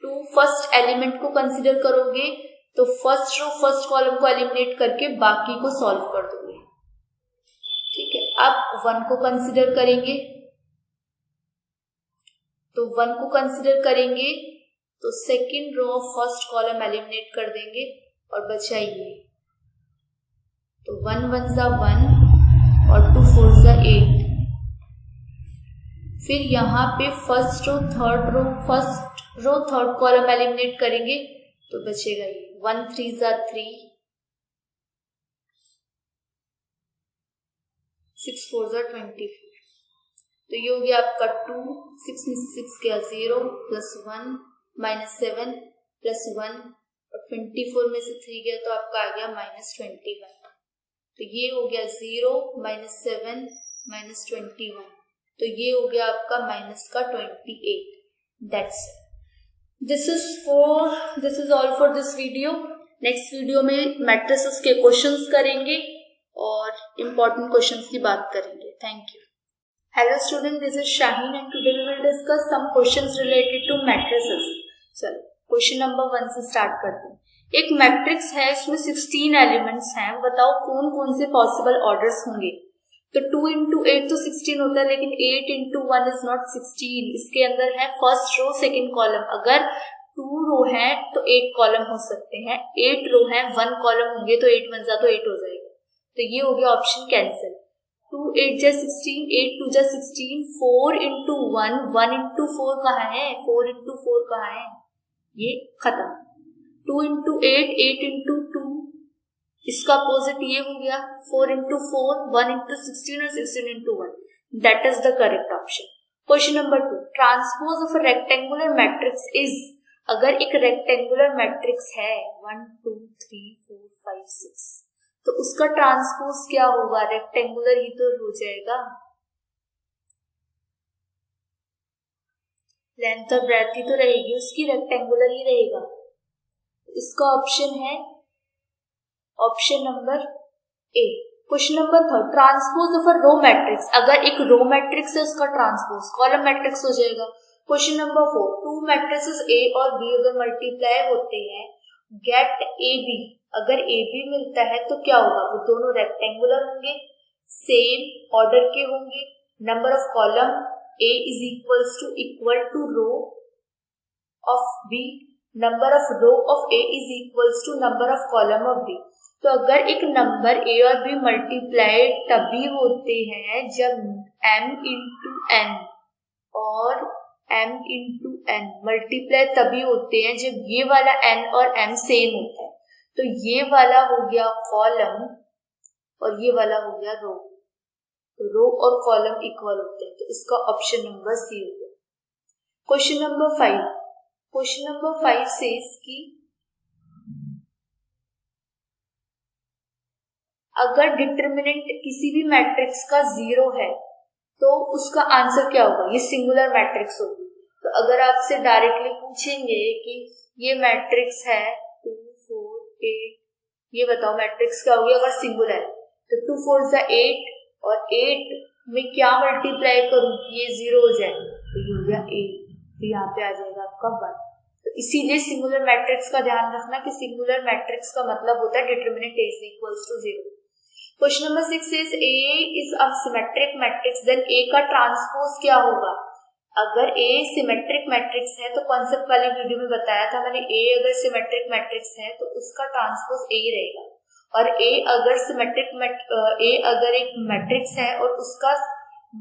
2 फर्स्ट एलिमेंट को कंसीडर करोगे तो फर्स्ट रो फर्स्ट कॉलम को एलिमिनेट करके बाकी को सॉल्व कर दोगे, ठीक है। अब 1 को कंसीडर करेंगे, तो 1 को कंसीडर करेंगे तो second row of first column eliminate कर देंगे और बचा ये, तो 1 1 जा 1 और 2 4 जा 8। फिर यहाँ पे first row third column eliminate करेंगे तो बचेगा ये, 1 3 जा 3, 6 4 जा 24, तो ये हो गया आपका 2, 6 में से 6 गया 0 प्लस 1 माइनस 7 प्लस 1, और 24 में से 3 गया तो आपका आ गया माइनस 21, तो ये हो गया 0 माइनस 7 माइनस 21, तो ये हो गया आपका माइनस का 28। That's it, this is all for this video. Next video में मैट्रिसेस के क्वेश्चंस करेंगे और इम्पोर्टेंट क्वेश्चंस की बात करेंगे। Thank you. Hello student, this is Shaheen and today we will discuss some questions related to matrices. चलो question number 1 से start करते हैं। एक मैट्रिक्स है, इसमें 16 एलिमेंट्स हैं, बताओ कौन कौन से पॉसिबल ऑर्डर्स होंगे। तो 2 into 8 तो 16 होता है, लेकिन 8 into 1 is not 16। इसके अंदर है फर्स्ट रो सेकेंड कॉलम, अगर 2 रो है तो 8 कॉलम हो सकते हैं, 8 रो है 1 कॉलम होंगे तो 8 1 जा तो 8 हो जाएगा, तो ये हो गया ऑप्शन कैंसिल। 2 8 जा 16, 8 2 जा 16, 4 into 1 1 into 4 कहाँ है, 4 into 4 कहाँ है, ये खत्म। 2 into 8 8 into 2, इसका अपोजिट ये हो गया, 4 into 4 1 into 16 और 16 into 1, that is the correct option. Question number 2, transpose of a rectangular matrix is, अगर एक रेक्टेंगुलर मैट्रिक्स है 1 2 3 4 5 6, तो उसका ट्रांसपोज क्या होगा, रेक्टेंगुलर ही तो हो जाएगा, लेंथ और ब्रेड्थ ही तो रहेगी उसकी, रेक्टेंगुलर ही रहेगा। इसका ऑप्शन है option number A. Question number 3, transpose of a row matrix, अगर एक रो मैट्रिक्स है उसका ट्रांसपोज कॉलम मैट्रिक्स हो जाएगा। क्वेश्चन नंबर 4, 2 मैट्रिसेस ए और बी अगर मल्टीप्लाई होते हैं, गेट ए बी, अगर ए बी मिलता है तो क्या होगा, वो दोनों रेक्टेंगुलर होंगे, सेम ऑर्डर के होंगे, number of column A is equal to row of B, number of row of A is equals to number of column of B. तो अगर एक नंबर ए और बी मल्टीप्लाई तभी होते हैं जब m इंटू n और m इंटू n मल्टीप्लाई तभी होते हैं जब ये वाला n और m सेम होता है। तो ये वाला हो गया कॉलम और ये वाला हो गया रो। तो रो और कॉलम इक्वल होते हैं, तो इसका ऑप्शन नंबर सी हो गया। Question number 5। Question number 5 says कि अगर डिटर्मिनेंट किसी भी मैट्रिक्स का 0 है तो उसका आंसर क्या होगा। ये सिंगुलर मैट्रिक्स होगी। तो अगर आपसे डायरेक्टली पूछेंगे कि ये मैट्रिक्स है 2 4 8, ये बताओ मैट्रिक्स क्या होगी अगर सिंगुलर है। तो 2 4 is 8 और 8 में क्या मल्टीप्लाई करूं ये 0 हो जाए, तो ये हो गया 8, तो यहाँ पे आ जाएगा आपका 1। तो इसीलिए सिंगुलर मैट्रिक्स का ध्यान रखना कि सिंगुलर मैट्रिक्स का मतलब होता है determinant A is equals to 0। Question number 6 is A is a symmetric matrix, then A का ट्रांसपोज क्या होगा। अगर A सिमेट्रिक मैट्रिक्स है तो कॉन्सेप्ट वाली वीडियो में बताया था मैंने, A अगर सिमेट्रिक मैट्रिक्स है तो उसका ट्रांसपोज A ही रहेगा। और A अगर एक मैट्रिक्स है और उसका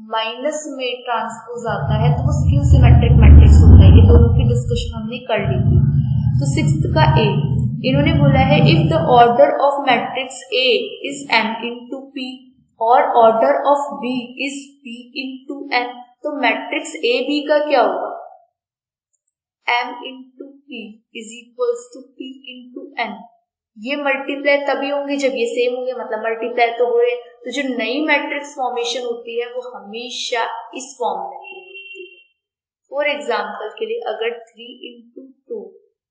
माइनस में ट्रांसपोज आता है तो वो स्क्यू सिमेट्रिक मैट्रिक्स होता है। ये दोनों की डिस्कशन हमने कर ली थी। तो 6th का A, इन्होंने बोला है if the order of matrix A is n into P और order of B is P into n, तो मैट्रिक्स A B का क्या होगा, m into P is equals to P into n। ये मल्टीप्लाई तभी होंगे जब ये सेम होंगे, मतलब मल्टीप्लाई तो हो रहे। तो जो नई मैट्रिक्स फॉर्मेशन होती है वो हमेशा इस फॉर्म में होती है। फॉर एग्जाम्पल के लिए अगर 3 इंटू 2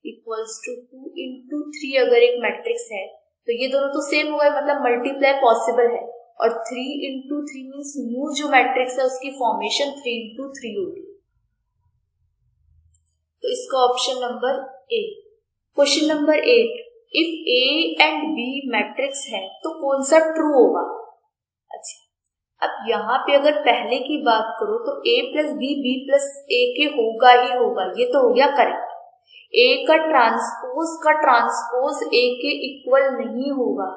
इक्वल्स टू 2 इंटू 3 अगर एक मैट्रिक्स है तो ये दोनों तो सेम हो गए, मतलब मल्टीप्लाई पॉसिबल है। और 3 इंटू 3 मीन्स न्यू जो मैट्रिक्स है उसकी फॉर्मेशन 3 इंटू 3 होगी। तो इसका option number A. Question number 8, if A and B matrix है तो कौन सा ट्रू होगा। अच्छा, अब यहाँ पे अगर पहले की बात करो तो A plus B B plus A के होगा ही होगा, ये तो हो गया करेक्ट। A का ट्रांसपोज A के इक्वल नहीं होगा।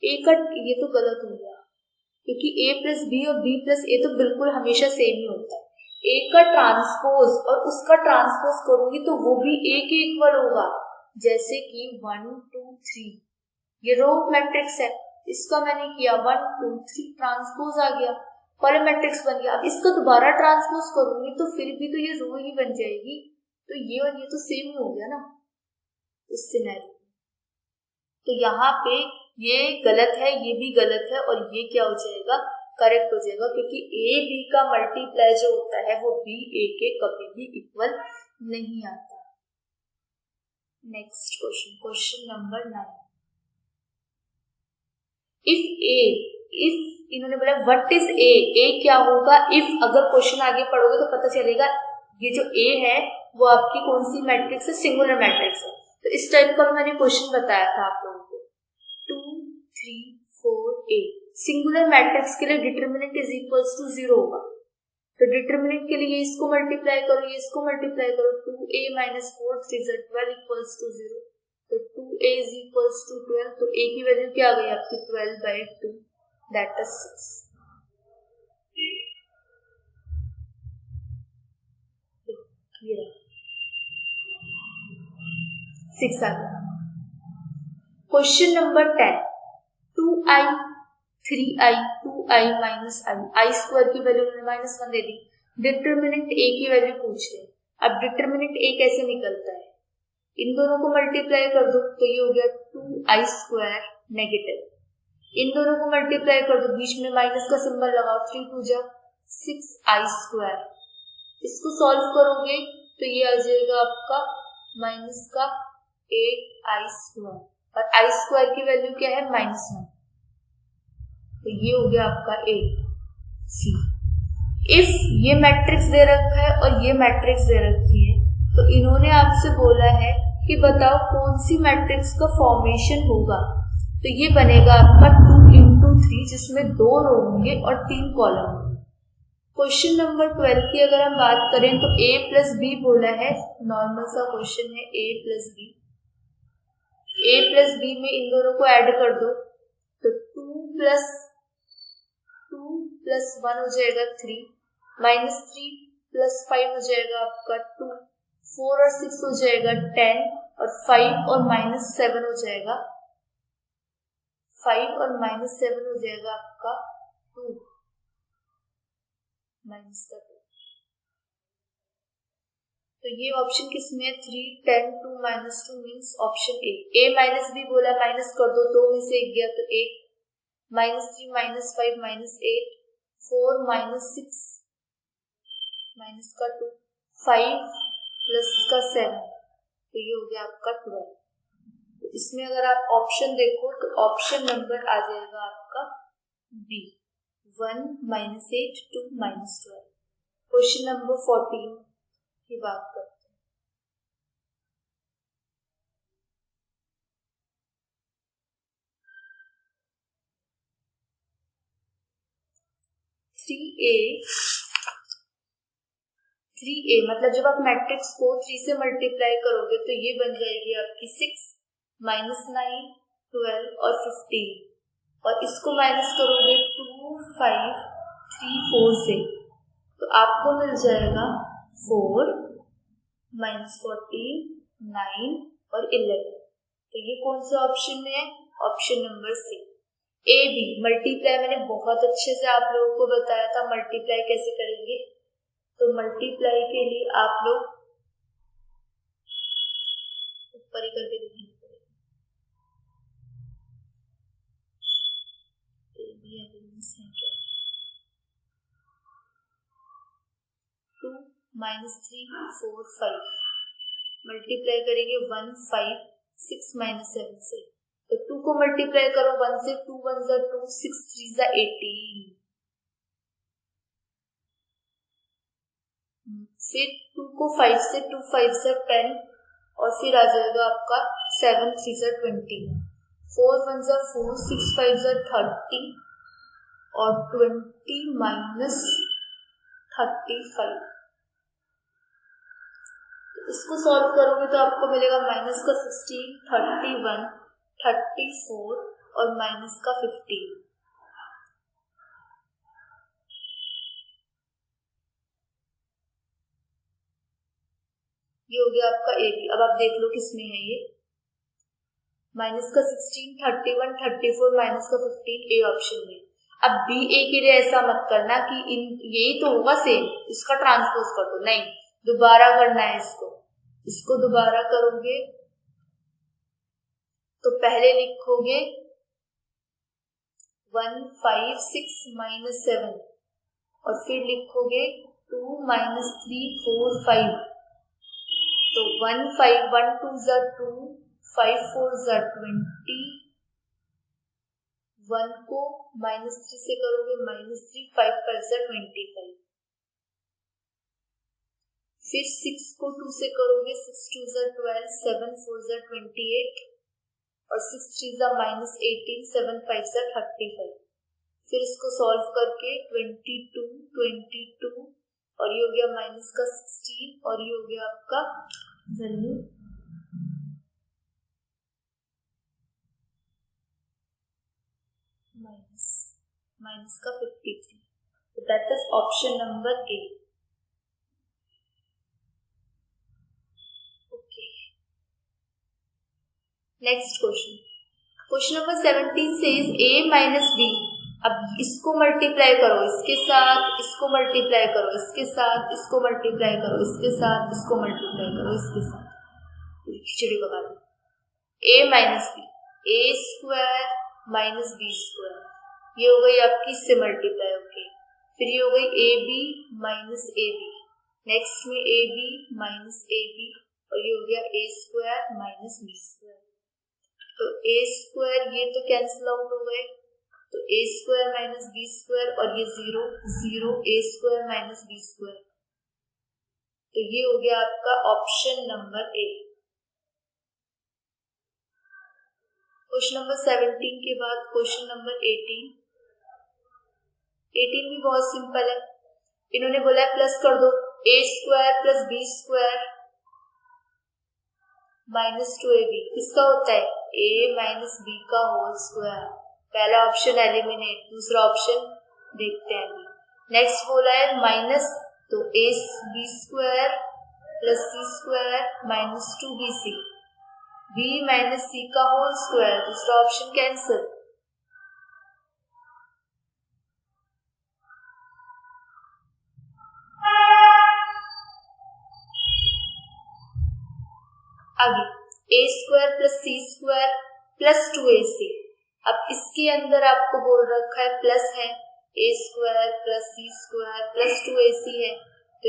A का ये तो गलत हो गया क्योंकि A प्लस B और B प्लस A तो बिल्कुल हमेशा सेम ही होता है। A का ट्रांसपोज और उसका ट्रांसपोज करूंगी तो वो भी A के इक्वल होगा, जैसे कि 1 2 3 ये रो मैट्रिक्स है, इसका मैंने किया 1 2 3 ट्रांसपोज आ गया, कॉलम मैट्रिक्स बन गया। अब इसका दोबारा ट्रांसपोज करूंगी तो फिर भी तो ये रो ही बन जाएगी, तो ये और ये तो सेम ही हो गया ना इस सिनेरियो। तो यहाँ पे ये गलत है, ये भी गलत है और ये क्या हो जाएगा, करेक्ट हो जाएगा, क्योंकि A B का मल्टीप्लाई जो होता है वो B A के कभी भी इक्वल नहीं आता। Next question, question number 9। If इन्होंने बोला व्हाट इज A क्या होगा इफ, अगर क्वेश्चन आगे पढ़ोगे तो पता चलेगा ये जो A है वो आपकी कौन सी मैट्रिक्स है, सिंगुलर मैट्रिक्स है। तो इस टाइप का मैंने क्वेश्चन बताया था आप लोगों को, 2 3 4 8 सिंगुलर मैट्रिक्स के लिए डिटर्मिनेंट इज इक्वल्स टू 0 होगा। तो डिटर्मिनेंट के लिए इसको मल्टीप्लाई करो, ये इसको मल्टीप्लाई करो, 2a माइनस 4 3 12 इक्वल्स टू 0। तो 2a इज इक्वल्स टू 12, तो a की वैल्यू क्या आ गई आपकी 12/2, दैट इज 6। ये 6 आ गया। Question number 10, 2i 3i 2i minus i square की वैल्यू उन्होंने -1 दे दी। डिटर्मिनेंट a की वैल्यू पूछ रहे हैं। अब डिटर्मिनेंट a कैसे निकलता है, इन दोनों को मल्टीप्लाई कर दो तो ये हो गया 2i स्क्वायर नेगेटिव, इन दोनों को मल्टीप्लाई कर दो, बीच में माइनस का सिंबल लगाओ, 3 2 जा 6i स्क्वायर। इसको सॉल्व करोगे तो ये आ जाएगा आपका माइनस का 8i स्क्वायर, और i स्क्वायर की वैल्यू क्या है -1, तो ये हो गया आपका 8c। इफ ये मैट्रिक्स दे रखा है और ये मैट्रिक्स दे रखी है तो इन्होंने आपसे बोला है कि बताओ कौन सी मैट्रिक्स का फॉर्मेशन होगा। तो ये बनेगा आपका 2 इंटू 3 जिसमें 2 रो होंगे और 3 कॉलम होंगे। क्वेश्चन नंबर 12 की अगर हम बात करें तो a प्लस बी बोला है, नॉर्मल सा क्वेश्चन है a प्लस बी में इन दोनों को ऐड कर दो तो 2 प्लस 1 हो जाएगा 3, माइनस 3 प्लस 5 हो जाएगा आपका 2, 4 और 6 हो जाएगा 10 और 5 और -7 हो जाएगा 5 और -7 हो जाएगा आपका 2 माइनस का 2। तो ये ऑप्शन किसमें है? 3, 10, 2 -2 means option A minus B बोला, माइनस कर दो, 2 में से 1 गया तो 1, -3 -5 -8, 4 -6 माइनस का 2, 5 प्लस का 7, तो ये हो गया आपका 12। तो इसमें अगर आप ऑप्शन देखो तो ऑप्शन नंबर आ जाएगा आपका बी, 1 -8 2 -12। क्वेश्चन नंबर 14 की बात करते हैं। 3a मतलब जब आप मैट्रिक्स को 3 से मल्टीप्लाई करोगे तो ये बन जाएगी आपकी 6 -9 12 और 15, और इसको माइनस करोगे 2 5 3 4 से, तो आपको मिल जाएगा 4 -14 9 और 11। तो ये कौन सा ऑप्शन में है? Option number C A B. Multiply मैंने बहुत अच्छे से आप लोगों को बताया था मल्टीप्लाई कैसे करेंगे। तो मल्टीप्लाई के लिए आप लोग ऊपर ही करके देखना पड़ेगा। 2 -3 4 5 मल्टीप्लाई करेंगे 1 5 6 -7 से, तो 2 को मल्टीप्लाई करो 1 से, 2 1 जा 2 6 3 जा 18, फिर 2 को 5 से, 2 5 से 10, और फिर आ जाएगा आपका 7 3 जा 20, 4 1 जा 4 6 5 जा 30 और 20 माइनस 35। इसको सॉल्व करोगे तो आपको मिलेगा माइनस का 16 31 34 और माइनस का 15। ये हो गया आपका ए बी। अब आप देख लो किसमें है ये, माइनस का 16 31 34 माइनस का 15 ए ऑप्शन में। अब बी ए के लिए ऐसा मत करना कि इन यही तो होगा सेम, इसका ट्रांसपोज कर दो, नहीं, दोबारा करना है इसको दोबारा करोगे तो पहले लिखोगे 1 5 6 -7 और फिर लिखोगे 2 -3 4 5, तो 1 5 1 2 जा 2 5 4 जा 20, 1 को -3 से करोगे -3 5 5 जा 25, फिर 6 को 2 से करोगे 6 2 जा 12 7 4 जा 28 और 6 3 जा -18 7 5 जा 35। फिर इसको सॉल्व करके 22 22 और ये हो गया माइनस का 16 और ये हो गया आपका वैल्यू माइनस का 53। तो that is option number A. Next question number 17 says a minus B. अब इसको मल्टीप्लाई करो इसके साथ, इसको मल्टीप्लाई करो इसके साथ, इसको मल्टीप्लाई करो इसके साथ, इसको मल्टीप्लाई करो इसके साथ, खिचड़ी पका दो। a minus B, A square minus B square, ये हो गई आपकी इससे मल्टीप्लाई होके, फिर ये हो गई A B minus A B, next में A B minus A B और ये हो गया A square minus B square. तो ए स्क्वायर ये तो कैंसिल आउट हो गए, तो A square minus B square और ये 0 0 ए स्क्वायर माइनस बी स्क्वायर। तो ये हो गया आपका option number A. Question number 17 के बाद क्वेश्चन नंबर 18 भी बहुत सिंपल है। इन्होंने बोला है प्लस कर दो A square plus B square minus 2ab, किसका होता है a माइनस बी का होल स्क्वायर। पहला ऑप्शन एलिमिनेट, दूसरा ऑप्शन देखते हैं अभी। नेक्स्ट बोला है माइनस, तो a B square plus C square minus 2bc, b minus C का होल स्क्वायर, दूसरा ऑप्शन कैंसिल, आगे A square plus C square plus 2ac। अब इसके अंदर आपको बोल रखा है प्लस है, ए square plus C square plus 2ac है, तो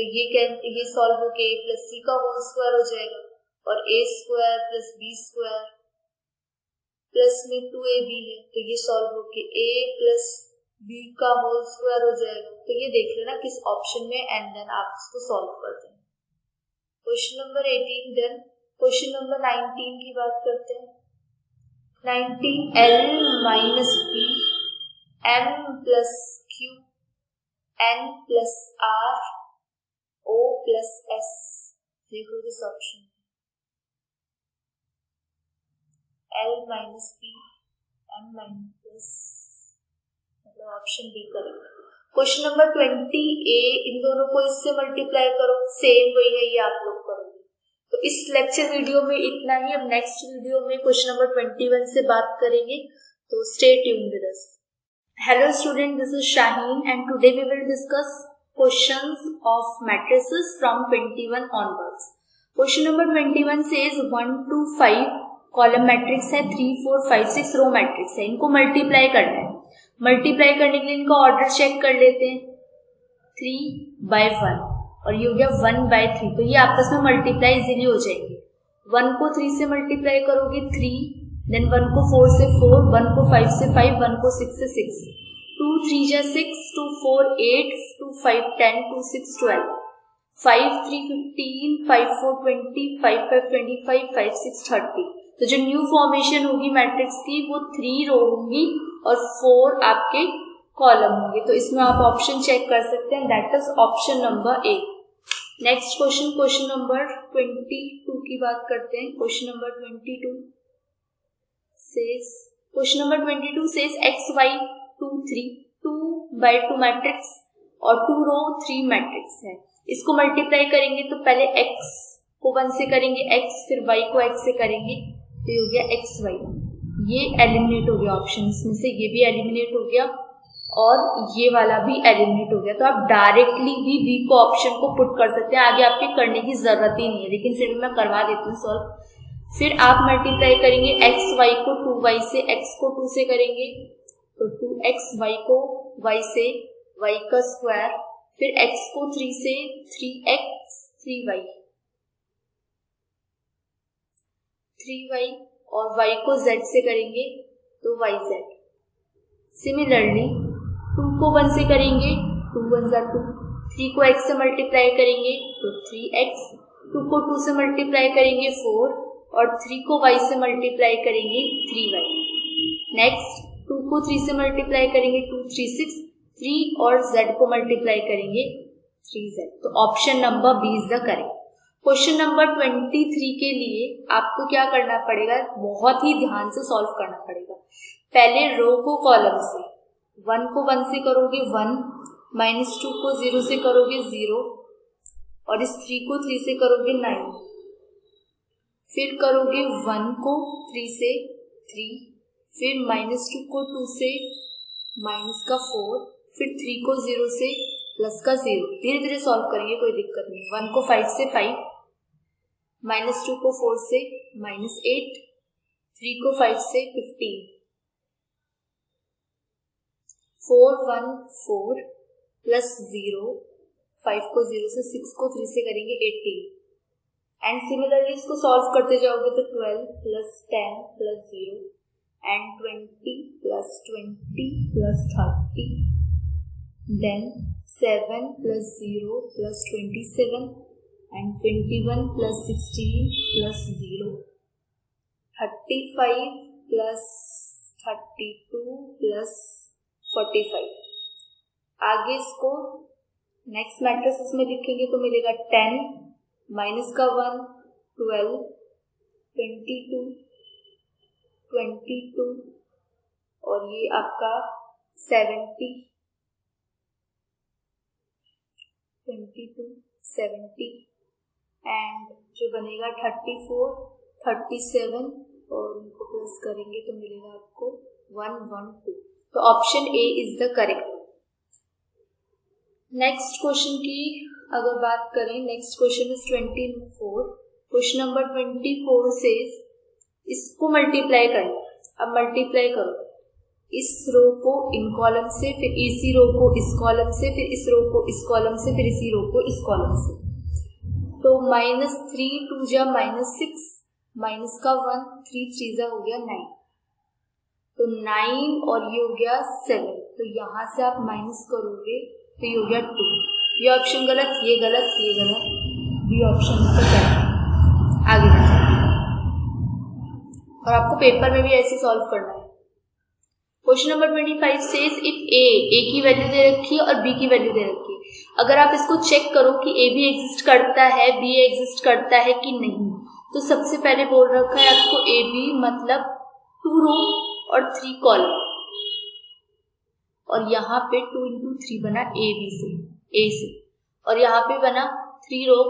ये सॉल्व होके ए प्लस सी का होल स्क्वायर हो जाएगा और A square plus B square plus में 2ab है, तो ये सॉल्व होके ए प्लस बी का होल स्क्वायर हो जाएगा। तो ये देख लेना किस ऑप्शन में एंड देन आप इसको सॉल्व करते हैं। Question number 18 then question number 19 की बात करते हैं। 19 L minus P M plus Q N plus R O plus S। देखो this option L minus P M minus मतलब option D correct. Question number 20A इन दोनों को इससे मल्टीप्लाई करो, सेम वही है, ये आप लोग करोगे। तो इस लेक्चर वीडियो में इतना ही। अब नेक्स्ट वीडियो में क्वेश्चन नंबर 21 से बात करेंगे, तो stay tuned with us. Hello student, this is Shaheen and today we will discuss questions of matrices from 21 onwards. Question number 21 says 1 to 5 column matrix है, 3 4 5 6 रो मैट्रिक्स है, इनको मल्टीप्लाई करना है। मल्टीप्लाई करने के लिए इनका ऑर्डर चेक कर लेते हैं, 3/1 और ये हो गया 1/3, तो ये आपस में मल्टीप्लाई इजीली हो जाएंगे। 1 को 3 से मल्टीप्लाई करोगे 3, देन 1 को 4 से 4, 1 को 5 से 5, 1 को 6 से 6, 2 3 जा 6, 2 4 8, 2 5 10, 2 6 12, 5 3 15, 5 4 20, 5 5 25, 5 6 30। तो जो न्यू फॉर्मेशन होगी मैट्रिक्स की वो 3 रो होंगी और 4 आपके कॉलम होंगे। तो इसमें आप ऑप्शन चेक कर सकते हैं, that is option number A. Next question, question number 22 की बात करते हैं। Question number 22 says x y 2 3 2/2 matrix और 2 रो 3 मैट्रिक्स है। इसको मल्टीप्लाई करेंगे तो पहले x को 1 से करेंगे x, फिर y को x से करेंगे, तो ये हो गया xy। ये एलिमिनेट हो गया ऑप्शन में से, ये भी एलिमिनेट हो गया और ये वाला भी एलिमिनेट हो गया। तो आप डायरेक्टली भी बी को ऑप्शन को पुट कर सकते हैं, आगे आपके करने की जरूरत ही नहीं है, लेकिन फिर भी मैं करवा देती हूँ सॉल्व। फिर आप मल्टीप्लाई करेंगे एक्स वाई को 2y से, x को 2 से करेंगे तो 2x, y को y से, y का स्क्वायर, फिर x को 3 से 3x 3y और y को z से करेंगे तो yz। सिमिलरली 2 को 1 से करेंगे 2 1 जा 2, 3 को x से मल्टीप्लाई करेंगे तो 3x, 2 को 2 से मल्टीप्लाई करेंगे 4 और 3 को y से मल्टीप्लाई करेंगे 3y। नेक्स्ट 2 को 3 से मल्टीप्लाई करेंगे 2 3 6, 3 और z को मल्टीप्लाई करेंगे 3z। तो option number B is the correct. Question number 23 के लिए आपको क्या करना पड़ेगा, बहुत ही ध्यान से सॉल्व करना पड़ेगा। पहले रो को कॉलम से, 1 को 1 से करोगे 1, -2 को 0 से करोगे 0 और इस 3 को 3 से करोगे 9, फिर करोगे 1 को 3 से 3, फिर -2 को 2 से माइनस का 4, फिर 3 को 0 से प्लस का 0। धीरे धीरे सॉल्व करेंगे, कोई दिक्कत नहीं। 1 को 5 से 5, -2 को 4 से -8, 3 को 5 से 15, 4 1 4 प्लस 0, 5 को 0 से, 6 को 3 से करेंगे 18 एंड सिमिलरली इसको सॉल्व करते जाओगे तो 12 plus 10 plus 0 and 20 plus 20 plus 30, then 7 plus 0 plus 27 and 21 plus 16 plus 0, 35 plus 32 plus 45। आगे इसको नेक्स्ट मैट्रिक्स में लिखेंगे तो मिलेगा 10 माइनस का 1 12 22 22 और ये आपका 70 22 70 एंड जो बनेगा 34 37 और उनको प्लस करेंगे तो मिलेगा आपको 112। तो option A is the correct. Next question की अगर बात करें, next question is 24। Question number 24 से इसको मल्टीप्लाई करना। अब मल्टीप्लाई करो इस रो को इन कॉलम से, फिर इसी रो को इस कॉलम से, फिर इस रो को इस कॉलम से, फिर इसी रो को इस कॉलम से। तो -3 2 जा -6, माइनस का 1, 3 3 जा हो गया 9, तो 9 और ये हो गया 7। तो यहाँ से आप माइनस करोगे तो ये हो गया 2। ये ऑप्शन गलत, ये गलत, ये गलत, बी ऑप्शन से करेक्ट। आगे बढ़ते हैं और आपको पेपर में भी ऐसे सॉल्व करना है। क्वेश्चन नंबर 25 सेज इफ ए की वैल्यू दे रखी है और बी की वैल्यू दे रखी है। अगर आप इसको चेक करो कि ए भी एग्जिस्ट करता है, बी एग्जिस्ट करता है कि नहीं, तो सबसे पहले बोल रखा है आपको ए बी मतलब 2 रो और 3 कॉलम, और यहाँ पे 2 into 3 बना ए से, और यहाँ पे बना 3 रो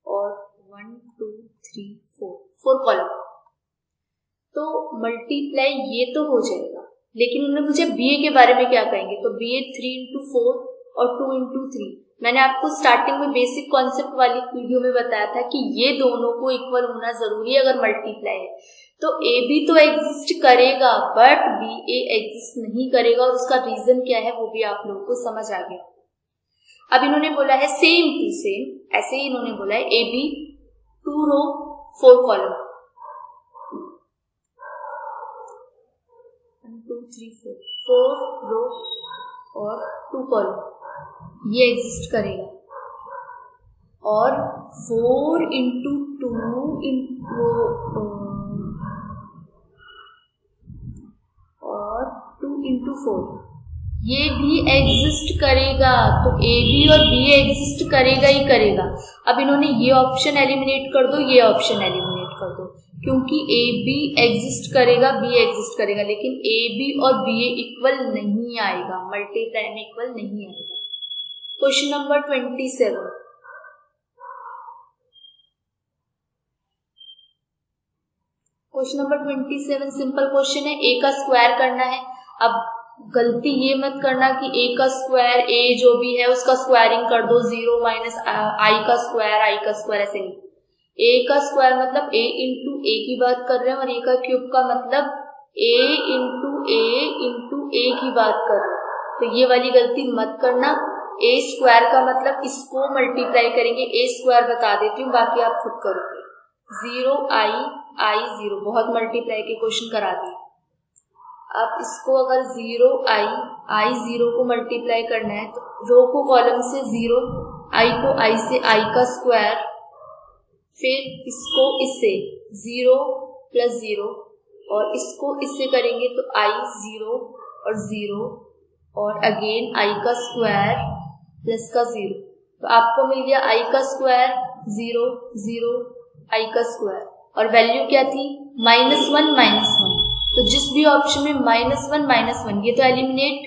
और 1 2 3 4 कॉलम। तो मल्टीप्लाई ये तो हो जाएगा, लेकिन उन्होंने मुझे बीए के बारे में क्या कहेंगे, तो बीए 3 into 4 और 2 into 3। मैंने आपको स्टार्टिंग में बेसिक कॉन्सेप्ट वाली वीडियो में बताया था कि ये दोनों को इक्वल होना जरूरी है अगर मल्टीप्लाई है। तो ए बी तो एग्जिस्ट करेगा बट बी ए एग्जिस्ट नहीं करेगा, और उसका रीजन क्या है वो भी आप लोगों को समझ आ गया। अब इन्होंने बोला है सेम टू सेम, ऐसे ही इन्होंने बोला है ए बी 2 रो 4 कॉलम, 1 2 3 4 रो और 2 कॉलम, ये एग्जिस्ट करेगा। और 4 into 2 और 2 into 4 ये भी एग्जिस्ट करेगा। तो ए बी और बी एग्जिस्ट करेगा ही करेगा। अब इन्होंने ये ऑप्शन एलिमिनेट कर दो, ये ऑप्शन एलिमिनेट कर दो, क्योंकि ए बी एग्जिस्ट करेगा, बी एग्जिस्ट करेगा, लेकिन ए बी और बी ए इक्वल नहीं आएगा, मल्टीप्लाई में इक्वल नहीं आएगा। Question number 27, question number 27 simple question है, ए का स्क्वायर करना है। अब गलती ये मत करना कि ए का स्क्वायर, ए जो भी है उसका स्क्वायरिंग कर दो, 0 माइनस आई का स्क्वायर ऐसे नहीं। ए का स्क्वायर मतलब ए इंटू ए की बात कर रहे हैं, और ए का क्यूब का मतलब ए इंटू ए की बात कर रहे हैं। तो ये वाली गलती मत करना। ए स्क्वायर का मतलब इसको मल्टीप्लाई करेंगे, ए स्क्वायर बता देती हूँ, बाकी आप खुद करोगे। 0 आई 0, बहुत मल्टीप्लाई के क्वेश्चन करा दिए। अब इसको अगर 0 आई 0 को मल्टीप्लाई करना है तो रो को कॉलम से 0, आई को आई से, आई का स्क्वायर, फिर इसको इससे 0 प्लस 0, और इसको इससे करेंगे तो आई 0 और 0, और अगेन आई का स्क्वायर प्लस का 0। तो आपको मिल गया आई का स्क्वायर 0 0 आई का स्क्वायर, और वैल्यू क्या थी -1 तो जिस भी ऑप्शन में -1 ये तो एलिमिनेट,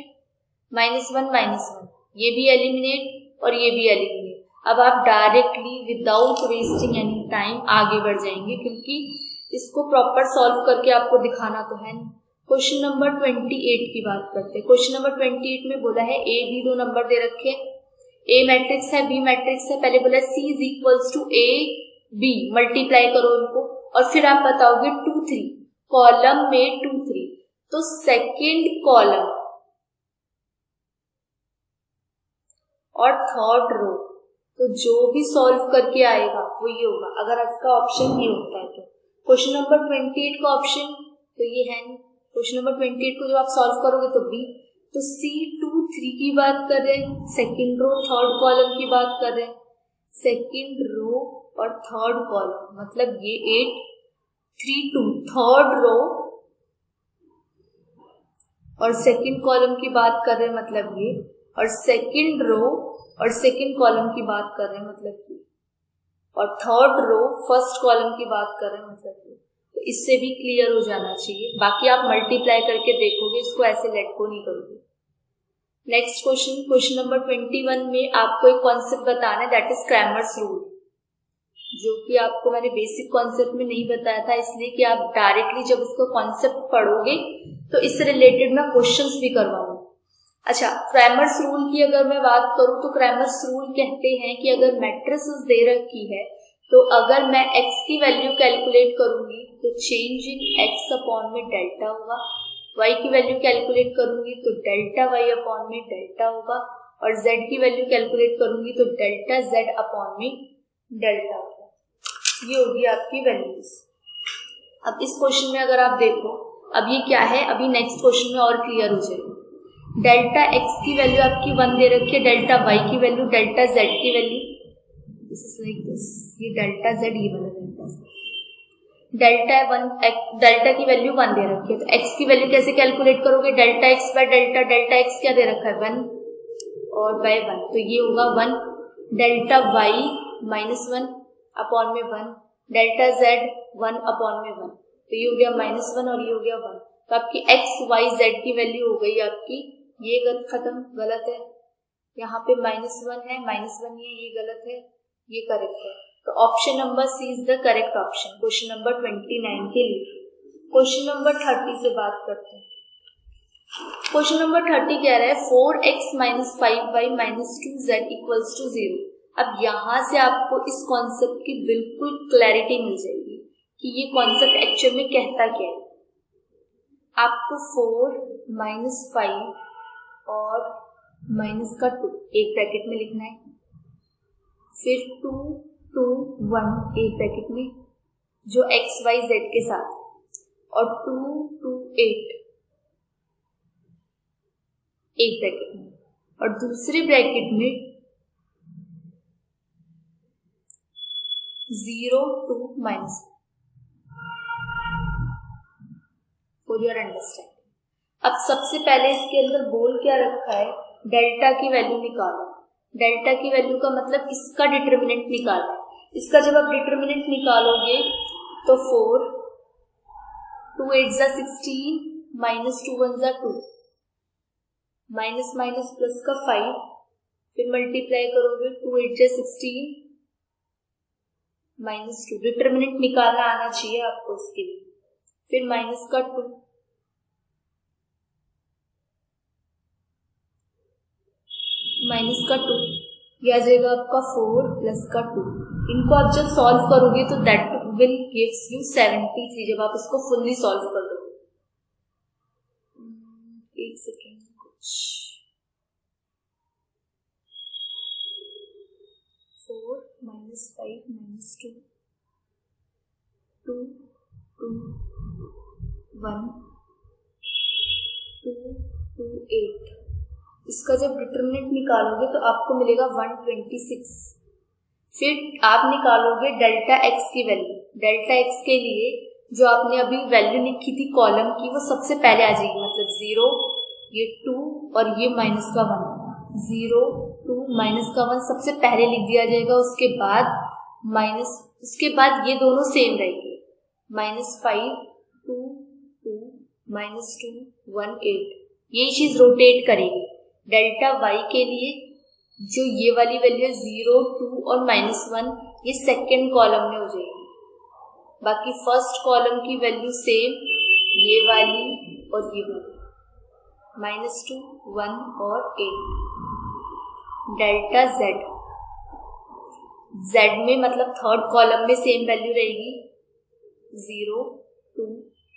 -1 ये भी एलिमिनेट और ये भी एलिमिनेट। अब आप directly without wasting any time आगे बढ़ जाएंगे, क्योंकि इसको प्रॉपर सॉल्व करके आपको दिखाना तो है। क्वेश्चन नंबर 28 की बात करते हैं। क्वेश्चन नंबर 28 में बोला है ए बी 2 नंबर दे रखे, ए मैट्रिक्स है, बी मैट्रिक्स है। पहले बोला C is equals to A B, multiply करो इनको, और फिर आप बताओगे 2 3 कॉलम में 2 3, तो सेकेंड कॉलम और थर्ड रो, तो जो भी सॉल्व करके आएगा वो ये होगा, अगर इसका ऑप्शन ये होता है तो। क्वेश्चन नंबर 28 का ऑप्शन तो ये है नहीं। क्वेश्चन नंबर 28 को जब आप सॉल्व करोगे तो बी, तो C 2 3 की बात कर रहे हैं, सेकेंड रो थर्ड कॉलम की बात कर रहे हैं, सेकेंड रो और थर्ड कॉलम मतलब ये 8 3 2 थर्ड रो और सेकेंड कॉलम की बात कर रहे हैं मतलब ये, और सेकेंड रो और सेकेंड कॉलम की बात कर रहे हैं मतलब ये, और थर्ड रो फर्स्ट कॉलम की बात कर रहे हैं मतलब ये। तो इससे भी क्लियर हो जाना चाहिए। बाकी आप मल्टीप्लाई करके देखोगे, इसको ऐसे लेट को नहीं करोगे। नेक्स्ट क्वेश्चन, क्वेश्चन नंबर 21 में आपको एक कॉन्सेप्ट बताना है, दैट इज क्रैमर्स रूल, जो कि आपको मैंने बेसिक कॉन्सेप्ट में नहीं बताया था, इसलिए कि आप डायरेक्टली जब उसको कॉन्सेप्ट पढ़ोगे तो इससे रिलेटेड मैं क्वेश्चंस भी करवाऊंगी। अच्छा, क्रैमर्स रूल की अगर मैं बात करूं तो क्रैमर्स रूल कहते हैं कि अगर मैट्रिसेस दे रखी है तो अगर मैं x की वैल्यू कैलकुलेट करूंगी तो चेंज इन x अपॉन में डेल्टा होगा, y की वैल्यू कैलकुलेट करूंगी तो डेल्टा y अपॉन में डेल्टा होगा, और z की वैल्यू कैलकुलेट करूंगी तो डेल्टा z अपॉन में डेल्टा होगा। ये होगी आपकी वैल्यूज। अब इस क्वेश्चन में अगर आप देखो, अब ये क्या है, अभी नेक्स्ट क्वेश्चन में और क्लियर हो जाएगा। डेल्टा x की वैल्यू आपकी 1 दे रखी है, डेल्टा y की वैल्यू, डेल्टा z की value, this is like this, ये डेल्टा z, ये वाला डेल्टा z, डेल्टा की वैल्यू 1 दे रखी है, तो x की वैल्यू कैसे कैलकुलेट करोगे, delta x by delta, delta x क्या दे रखा है 1 और बाय 1, तो ये होगा 1, डेल्टा y माइनस 1 अपॉन में 1, डेल्टा z 1 अपॉन में 1, तो ये हो गया -1 और ये हो गया 1, तो आपकी x y z की वैल्यू हो गई आपकी, ये खत्म, गलत है, यहाँ पे -1 है, -1 ये गलत है, ये करेक्ट है। तो option number C is the correct option question number 29 के लिए। क्वेश्चन नंबर 30 से बात करते हैं। क्वेश्चन नंबर 30 कह रहा है 4x minus 5y minus 2z equals to 0। अब यहाँ से आपको इस कॉन्सेप्ट की बिल्कुल क्लैरिटी मिल जाएगी कि ये कॉन्सेप्ट एक्चुअल में कहता क्या है। आपको 4 माइनस 5 और माइनस का 2 एक ब्रैकेट में लिखना है, फिर 2 2 1 एक ब्रैकेट में जो x y z के साथ, और 2 2 8 एक ब्रैकेट में, और दूसरे ब्रैकेट में 0 2 माइनस, फॉर योर अंडरस्टैंडिंग। अब सबसे पहले इसके अंदर बोल क्या रखा है, डेल्टा की वैल्यू निकालो। डेल्टा की वैल्यू का मतलब इसका डिटर्मिनेंट निकालना है। इसका जब आप डिटर्मिनेंट निकालोगे तो 4 2 8 जा 16 माइनस 2 1 जा 2, माइनस माइनस प्लस का 5, फिर मल्टीप्लाई करोगे 2 8 जा 16 माइनस 2, डिटर्मिनेंट निकालना आना चाहिए आपको इसके लिए, फिर माइनस का 2, माइनस का 2, ये आ जाएगा आपका 4 प्लस का 2। इनको आप जब सॉल्व करोगे तो दैट विल गिव्स यू 73 जब आप इसको फुल्ली सॉल्व कर दोगे। एक सेकेंड, कुछ 4 माइनस 5 माइनस 2 2 2 1 2 2 8, इसका जब डिटर्मिनेंट निकालोगे तो आपको मिलेगा 126। फिर आप निकालोगे डेल्टा x की वैल्यू। डेल्टा x के लिए जो आपने अभी वैल्यू लिखी थी कॉलम की, वो सबसे पहले आ जाएगी, मतलब 0 ये 2 और ये माइनस का 1, 0 2 माइनस का 1 सबसे पहले लिख दिया जाएगा, उसके बाद माइनस, उसके बाद ये दोनों सेम रहेंगे, -5 2 2 -2 1 8, ये चीज रोटेट करेगी। डेल्टा y के लिए जो ये वाली वैल्यू 0 2 और -1 ये सेकेंड कॉलम में हो जाएगी, बाकी फर्स्ट कॉलम की वैल्यू सेम, ये वाली और ये वाली, -2 1 और 8। डेल्टा z में मतलब थर्ड कॉलम में सेम वैल्यू रहेगी, 0 2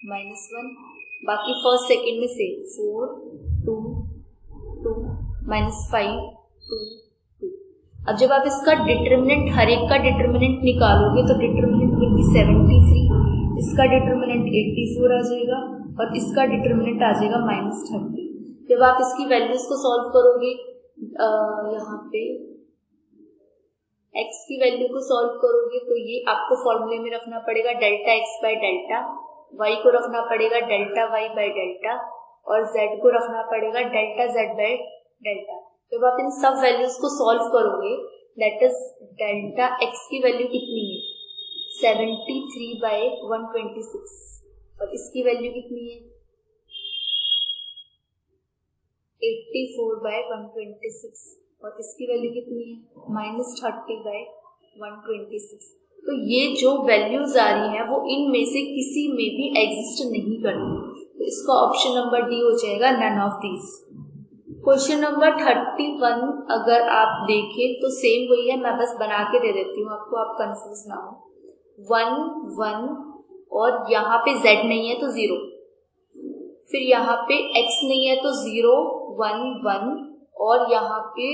-1, बाकी फर्स्ट सेकेंड में सेम, 4 2 2 -5 2 2। अब जब आप इसका डिटर्मिनेंट, हर एक का डिटर्मिनेंट निकालोगे तो डिटर्मिनेंट विल बी 73, इसका डिटर्मिनेंट 84 आ जाएगा और इसका डिटर्मिनेंट आ जाएगा -30। जब आप इसकी वैल्यूज को सॉल्व करोगे, यहाँ पे x की वैल्यू को सॉल्व करोगे तो ये आपको फॉर्मूले में रखना पड़ेगा delta x by delta, y को रखना पड़ेगा डेल्टा y बाय डेल्टा, और z को रखना पड़ेगा डेल्टा z बाय डेल्टा। जब आप इन सब वैल्यूज को सॉल्व करोगे, दैट इज डेल्टा x की वैल्यू कितनी है 73 बाय 126, और इसकी वैल्यू कितनी है 84 बाय 126, और इसकी वैल्यू कितनी है -30 बाय 126। तो ये जो वैल्यूज आ रही हैं वो इनमें से किसी में भी एग्जिस्ट नहीं करती, तो इसका ऑप्शन नंबर डी हो जाएगा none of these. Question number 31 अगर आप देखें तो सेम वही है, मैं बस बना के दे देती हूँ आपको, आप कंफ्यूज ना हो। 1 1 और यहाँ पे z नहीं है तो 0, फिर यहाँ पे x नहीं है तो 0 1 1 और यहाँ पे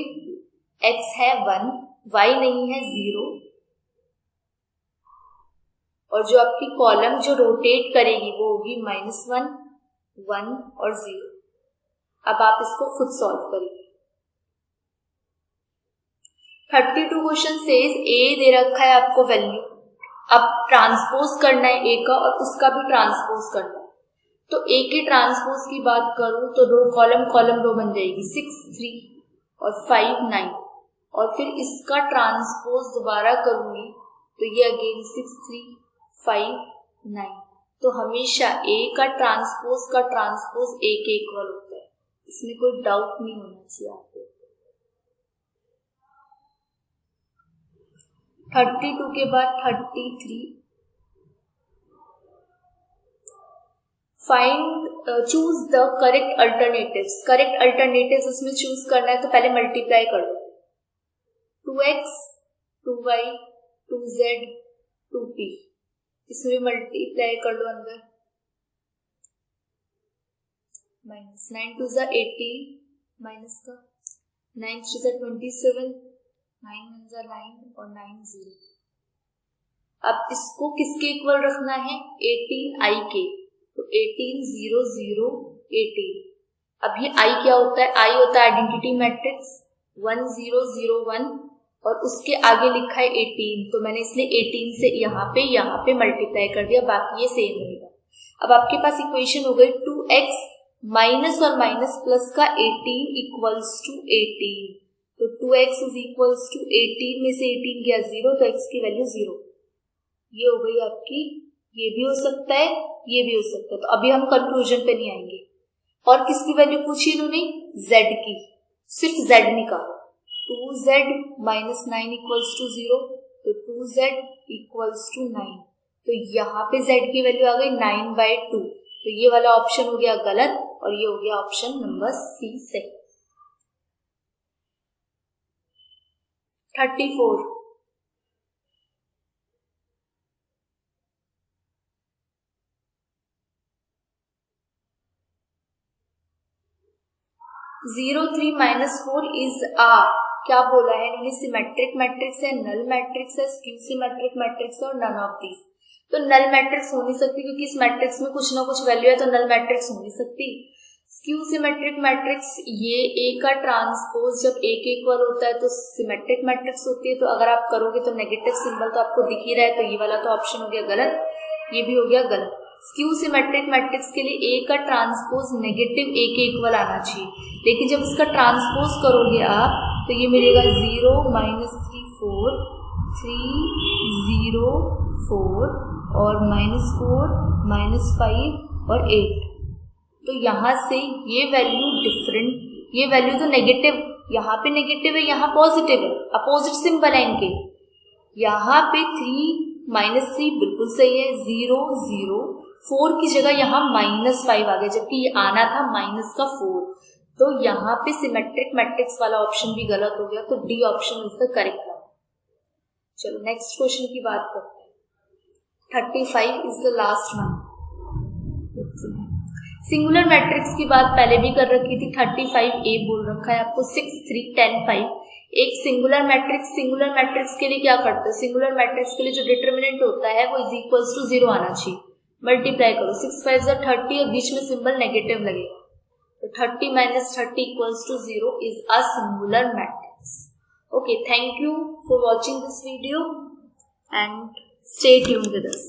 x है 1, y नहीं है 0, और जो आपकी कॉलम जो रोटेट करेगी वो होगी -1 1 और 0। अब आप इसको खुद सॉल्व करिए। 32 क्वेश्चन सेज a दे रखा है आपको वैल्यू, अब ट्रांसपोज करना है a का और उसका भी ट्रांसपोज करना है। तो a के ट्रांसपोज की बात करूं तो रो कॉलम रो बन जाएगी 6 3 और 5 9, और फिर इसका ट्रांसपोज दोबारा करूंगी तो ये अगेन 6 3 5 9। तो हमेशा a का ट्रांसपोज a के इक्वल होता है, इसमें कोई डाउट नहीं होना चाहिए आपको। 32 के बाद 33, find choose the correct alternatives. Correct alternatives उसमें चूज करना है तो पहले मल्टीप्लाई कर लो, 2x 2y 2z 2p, इसमें मल्टीप्लाई कर लो अंदर, -9 2 ज़ा 18 माइनस का 9 3 ज़ा 27 9 1 ज़ा 9 और 9 0। अब इसको किसके इक्वल रखना है, 18 i के, तो 18 0 0 18। अब ये i क्या होता है, i होता है आइडेंटिटी मैट्रिक्स 1 0 0 1 और उसके आगे लिखा है 18, तो मैंने इसलिए 18 से यहाँ पे मल्टीप्लाई कर दिया, बाकी ये सेम रहेगा। अब आपके पास इक्वेशन हो गई 2x माइनस और माइनस प्लस का 18 इक्वल्स टू 18, तो 2x इज इक्वल्स टू 18 में से 18 गया 0 तो x की वैल्यू 0। ये हो गई आपकी, ये भी हो सकता है ये भी हो सकता है। तो अभी हम कंक्लूजन पे नहीं आएंगे। और किसकी वैल्यू पूछी इन्होंने, z की, सिर्फ z निकालो। 2z माइनस 9 इक्वल्स टू 0, तो 2z इक्वल्स टू 9, तो यहाँ पे z की वैल्यू आ गई 9/2, तो ये वाला ऑप्शन हो गया गलत और ये हो गया ऑप्शन नंबर सी से। 34 0 3 -4 इज आ, क्या बोला है इन्होंने, सिमेट्रिक मैट्रिक्स है, नल मैट्रिक्स है, स्क्यू सिमेट्रिक मैट्रिक्स है और नन ऑफ दीज। तो नल मैट्रिक्स हो नहीं सकती क्योंकि इस मैट्रिक्स में कुछ ना कुछ वैल्यू है, तो नल मैट्रिक्स हो नहीं सकती। स्क्यू सिमेट्रिक मैट्रिक्स, ये ए का ट्रांसपोज जब ए के इक्वल होता है तो सिमेट्रिक मैट्रिक्स होती है, तो अगर आप करोगे तो नेगेटिव सिंबल तो आपको दिख ही रहा है, तो ये वाला तो ऑप्शन हो गया गलत, ये भी हो गया गलत। स्क्यू सिमेट्रिक मैट्रिक्स के लिए ए का ट्रांसपोज नेगेटिव ए के इक्वल आना चाहिए, लेकिन जब इसका ट्रांसपोज करोगे आप तो ये मिलेगा 0 -3 4 3 0 4 और -4 -5 और 8। तो यहाँ से ये वैल्यू डिफरेंट, ये वैल्यू तो नेगेटिव, यहाँ पे नेगेटिव है यहाँ पॉजिटिव है, अपोजिट सिंबल है इनके। यहाँ पे 3 -3 बिल्कुल सही है, 0 0 4 की जगह यहाँ -5 आ गया, जबकि ये आना था -4, तो यहाँ पे सिमेट्रिक मैट्रिक्स वाला ऑप्शन भी गलत हो गया, तो D option is the correct one. चलो नेक्स्ट क्वेश्चन की बात करते हैं। 35 is the last one. Singular matrix की बात पहले भी कर रखी थी, 35A बोल रखा है आपको 6 3 10 5। एक सिंगुलर मैट्रिक्स के लिए क्या करते हैं, सिंगुलर मैट्रिक्स के लिए जो डिटर्मिनेंट होता है वो इज इक्वल्स टू 0 आना चाहिए। मल्टीप्लाई करो, 6 5 30 और बीच में सिंबल नेगेटिव लगेगा, तो 30 - 30 equals to 0 is a singular matrix. Okay, thank you for watching this video and stay tuned with us.